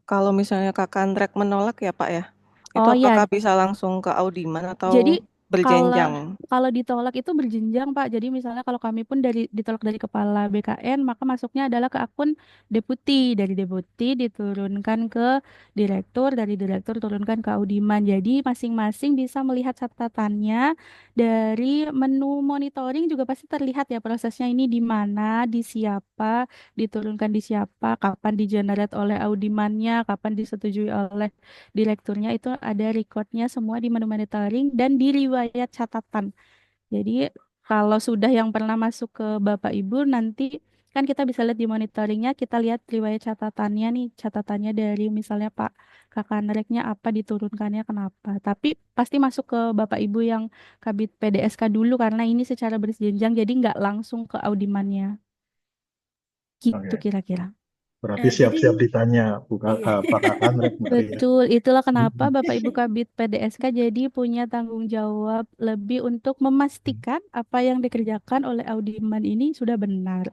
kalau misalnya Kak Andrek menolak ya Pak ya, itu Oh ya, apakah bisa langsung ke audiman jadi atau kalau berjenjang? kalau ditolak itu berjenjang, Pak. Jadi misalnya kalau kami pun ditolak dari kepala BKN, maka masuknya adalah ke akun deputi. Dari deputi diturunkan ke direktur, dari direktur turunkan ke audiman. Jadi masing-masing bisa melihat catatannya dari menu monitoring juga pasti terlihat ya prosesnya ini di mana, di siapa, diturunkan di siapa, kapan di-generate oleh audimannya, kapan disetujui oleh direkturnya itu ada recordnya semua di menu monitoring dan di riwayat catatan. Jadi kalau sudah yang pernah masuk ke Bapak Ibu nanti kan kita bisa lihat di monitoringnya, kita lihat riwayat catatannya nih, catatannya dari misalnya Pak Kakak Nereknya apa diturunkannya kenapa. Tapi pasti masuk ke Bapak Ibu yang Kabid PDSK dulu karena ini secara berjenjang jadi nggak langsung ke audimannya. Gitu Oke. kira-kira. Berarti Jadi siap-siap ditanya iya. Pak Kakandrek Mari ya. Betul, itulah kenapa Bapak Ibu Kabid PDSK jadi punya tanggung jawab lebih untuk memastikan apa yang dikerjakan oleh audiman ini sudah benar.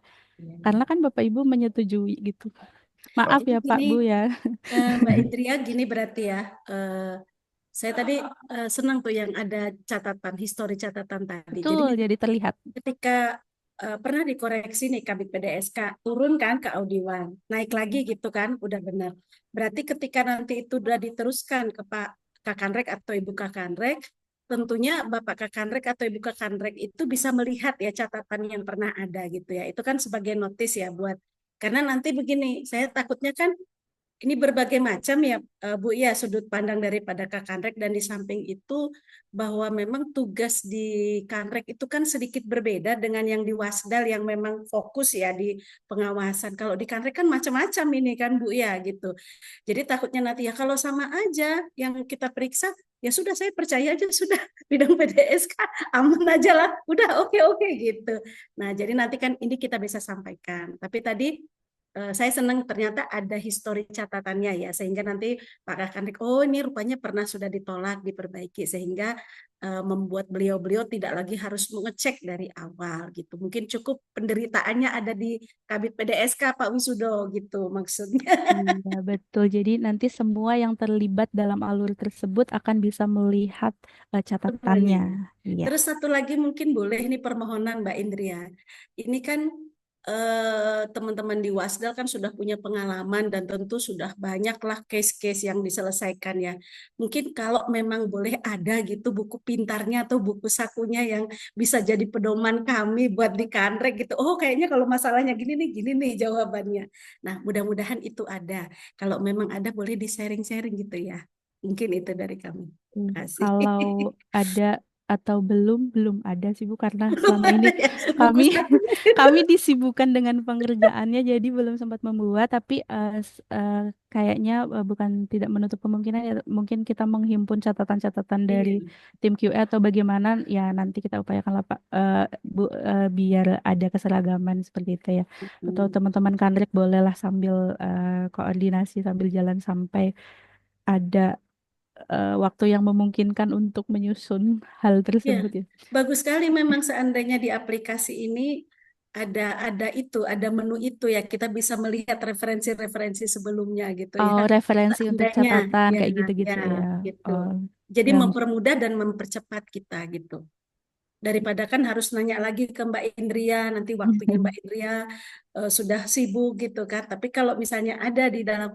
Karena kan Bapak Ibu menyetujui gitu. Maaf Jadi ya Pak gini, Bu ya. Mbak Indria, gini berarti ya. Saya tadi senang tuh yang ada catatan, histori catatan tadi. Jadi Betul, jadi terlihat. ketika pernah dikoreksi nih Kabid PDSK, turun kan ke Audiwan, naik lagi gitu kan, udah benar. Berarti ketika nanti itu udah diteruskan ke Pak Kakanrek atau Ibu Kakanrek, tentunya Bapak Kakanrek atau Ibu Kakanrek itu bisa melihat ya catatan yang pernah ada gitu ya. Itu kan sebagai notis ya buat, karena nanti begini, saya takutnya kan ini berbagai macam ya Bu ya sudut pandang daripada Kak Kanrek dan di samping itu bahwa memang tugas di Kanrek itu kan sedikit berbeda dengan yang di Wasdal yang memang fokus ya di pengawasan. Kalau di Kanrek kan macam-macam ini kan Bu ya gitu. Jadi takutnya nanti ya kalau sama aja yang kita periksa ya sudah saya percaya aja sudah bidang PDSK aman aja lah. Udah oke gitu. Nah, jadi nanti kan ini kita bisa sampaikan. Tapi tadi saya senang ternyata ada histori catatannya ya sehingga nanti Pak Kakandik oh ini rupanya pernah sudah ditolak diperbaiki sehingga membuat beliau-beliau tidak lagi harus mengecek dari awal gitu mungkin cukup penderitaannya ada di Kabid PDSK Pak Wisudo gitu maksudnya. Iya, betul. Jadi nanti semua yang terlibat dalam alur tersebut akan bisa melihat catatannya. Iya. Terus satu lagi mungkin boleh ini permohonan Mbak Indria. Ini kan teman-teman di Wasdal kan sudah punya pengalaman dan tentu sudah banyaklah case-case yang diselesaikan ya. Mungkin kalau memang boleh ada gitu buku pintarnya atau buku sakunya yang bisa jadi pedoman kami buat di Kanrek gitu. Oh kayaknya kalau masalahnya gini nih jawabannya. Nah mudah-mudahan itu ada. Kalau memang ada boleh di-sharing-sharing gitu ya. Mungkin itu dari kami. Terima kasih. Kalau ada atau belum ada sih Bu karena Belum selama ini ada ya, buku kami saku itu. kami disibukkan dengan pengerjaannya jadi belum sempat membuat tapi kayaknya bukan tidak menutup kemungkinan ya mungkin kita menghimpun catatan-catatan dari Iya. tim QA atau bagaimana ya nanti kita upayakan lah Pak Bu biar ada keseragaman seperti itu ya atau teman-teman Kanrek bolehlah sambil koordinasi sambil jalan sampai ada waktu yang memungkinkan untuk menyusun hal Ya, tersebut ya. bagus sekali memang seandainya di aplikasi ini ada menu itu ya kita bisa melihat referensi-referensi sebelumnya gitu ya. Oh, referensi untuk Seandainya catatan ya kayak ya gitu-gitu ya. gitu. Oh, Jadi yang mempermudah dan mempercepat kita gitu. Daripada kan harus nanya lagi ke Mbak Indria nanti waktunya Mbak Indria sudah sibuk gitu kan. Tapi kalau misalnya ada di dalam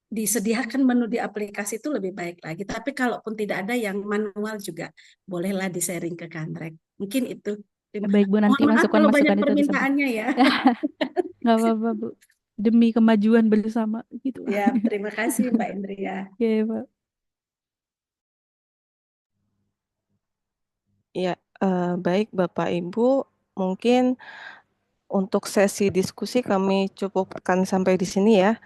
disediakan menu di aplikasi itu lebih baik lagi. Tapi kalaupun tidak ada yang manual juga bolehlah di-sharing ke Kantrek. Mungkin itu. baik Bu nanti Mohon maaf kalau banyak masukan-masukan itu disampaikan. permintaannya ya. Nggak apa-apa Bu. Demi kemajuan bersama gitu. Ya, terima kasih Mbak Indria. Oke, Pak. Ya, baik Bapak Ibu, mungkin Untuk sesi diskusi kami cukupkan sampai di sini ya.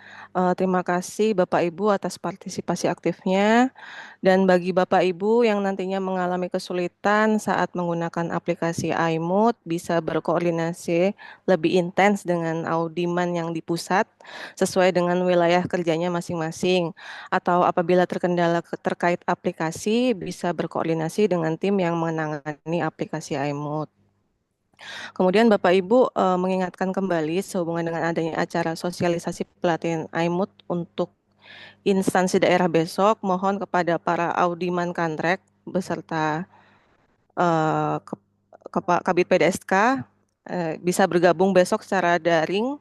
Terima kasih Bapak Ibu atas partisipasi aktifnya. Dan bagi Bapak Ibu yang nantinya mengalami kesulitan saat menggunakan aplikasi iMood, bisa berkoordinasi lebih intens dengan audiman yang di pusat sesuai dengan wilayah kerjanya masing-masing. Atau apabila terkendala terkait aplikasi, bisa berkoordinasi dengan tim yang menangani aplikasi iMood. Kemudian Bapak Ibu mengingatkan kembali sehubungan dengan adanya acara sosialisasi pelatihan iMood untuk instansi daerah besok, mohon kepada para audiman kantrek beserta Kabid PDSK bisa bergabung besok secara daring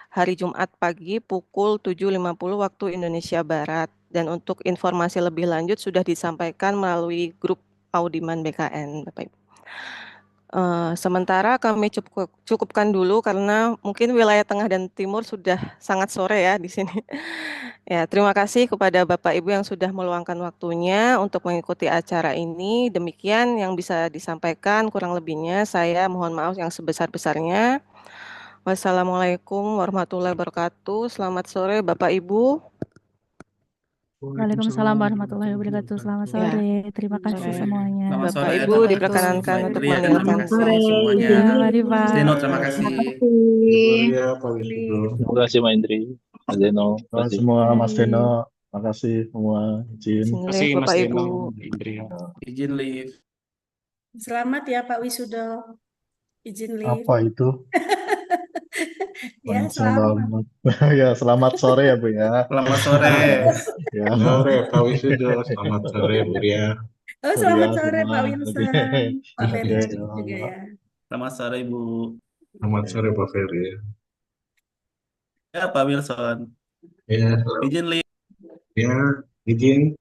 hari Jumat pagi pukul 7.50 waktu Indonesia Barat. Dan untuk informasi lebih lanjut sudah disampaikan melalui grup audiman BKN, Bapak Ibu. Sementara kami cukupkan dulu karena mungkin wilayah tengah dan timur sudah sangat sore ya di sini. Ya, terima kasih kepada Bapak Ibu yang sudah meluangkan waktunya untuk mengikuti acara ini. Demikian yang bisa disampaikan, kurang lebihnya saya mohon maaf yang sebesar-besarnya. Wassalamualaikum warahmatullahi wabarakatuh. Selamat sore Bapak Ibu. Waalaikumsalam warahmatullahi wabarakatuh. Selamat Ya. sore. Terima kasih Sore. semuanya. Selamat Bapak sore Ibu Bapak Ibu, diperkenankan Mbak untuk Indria, terima meninggalkan kasih Sore, semuanya. izin Mari Pak. Zeno, terima terima kasih. kasih. Ibu Ria, Pak Wisnu. Terima kasih Mbak Indri, Mas Zeno, terima kasih. Semua Mas Mari. Deno, makasih semua izin. Izin Terima kasih live Mas Bapak Deno, Ibu. Indria. Izin live. Selamat ya Pak Wisudo. Izin live. Apa itu? Ya, selamat. Ya, selamat sore ya Bu ya. Selamat sore. Ya. Sore Pak Wisudo, selamat sore Bu Ria. Oh, Bu selamat Ria sore semua. Pak Wilson, Pak Oke, Ferry ya. juga ya. Selamat sore Ibu. Selamat sore Pak Ferry. Ya Pak Wilson. Ya, Izin live. ya, izin.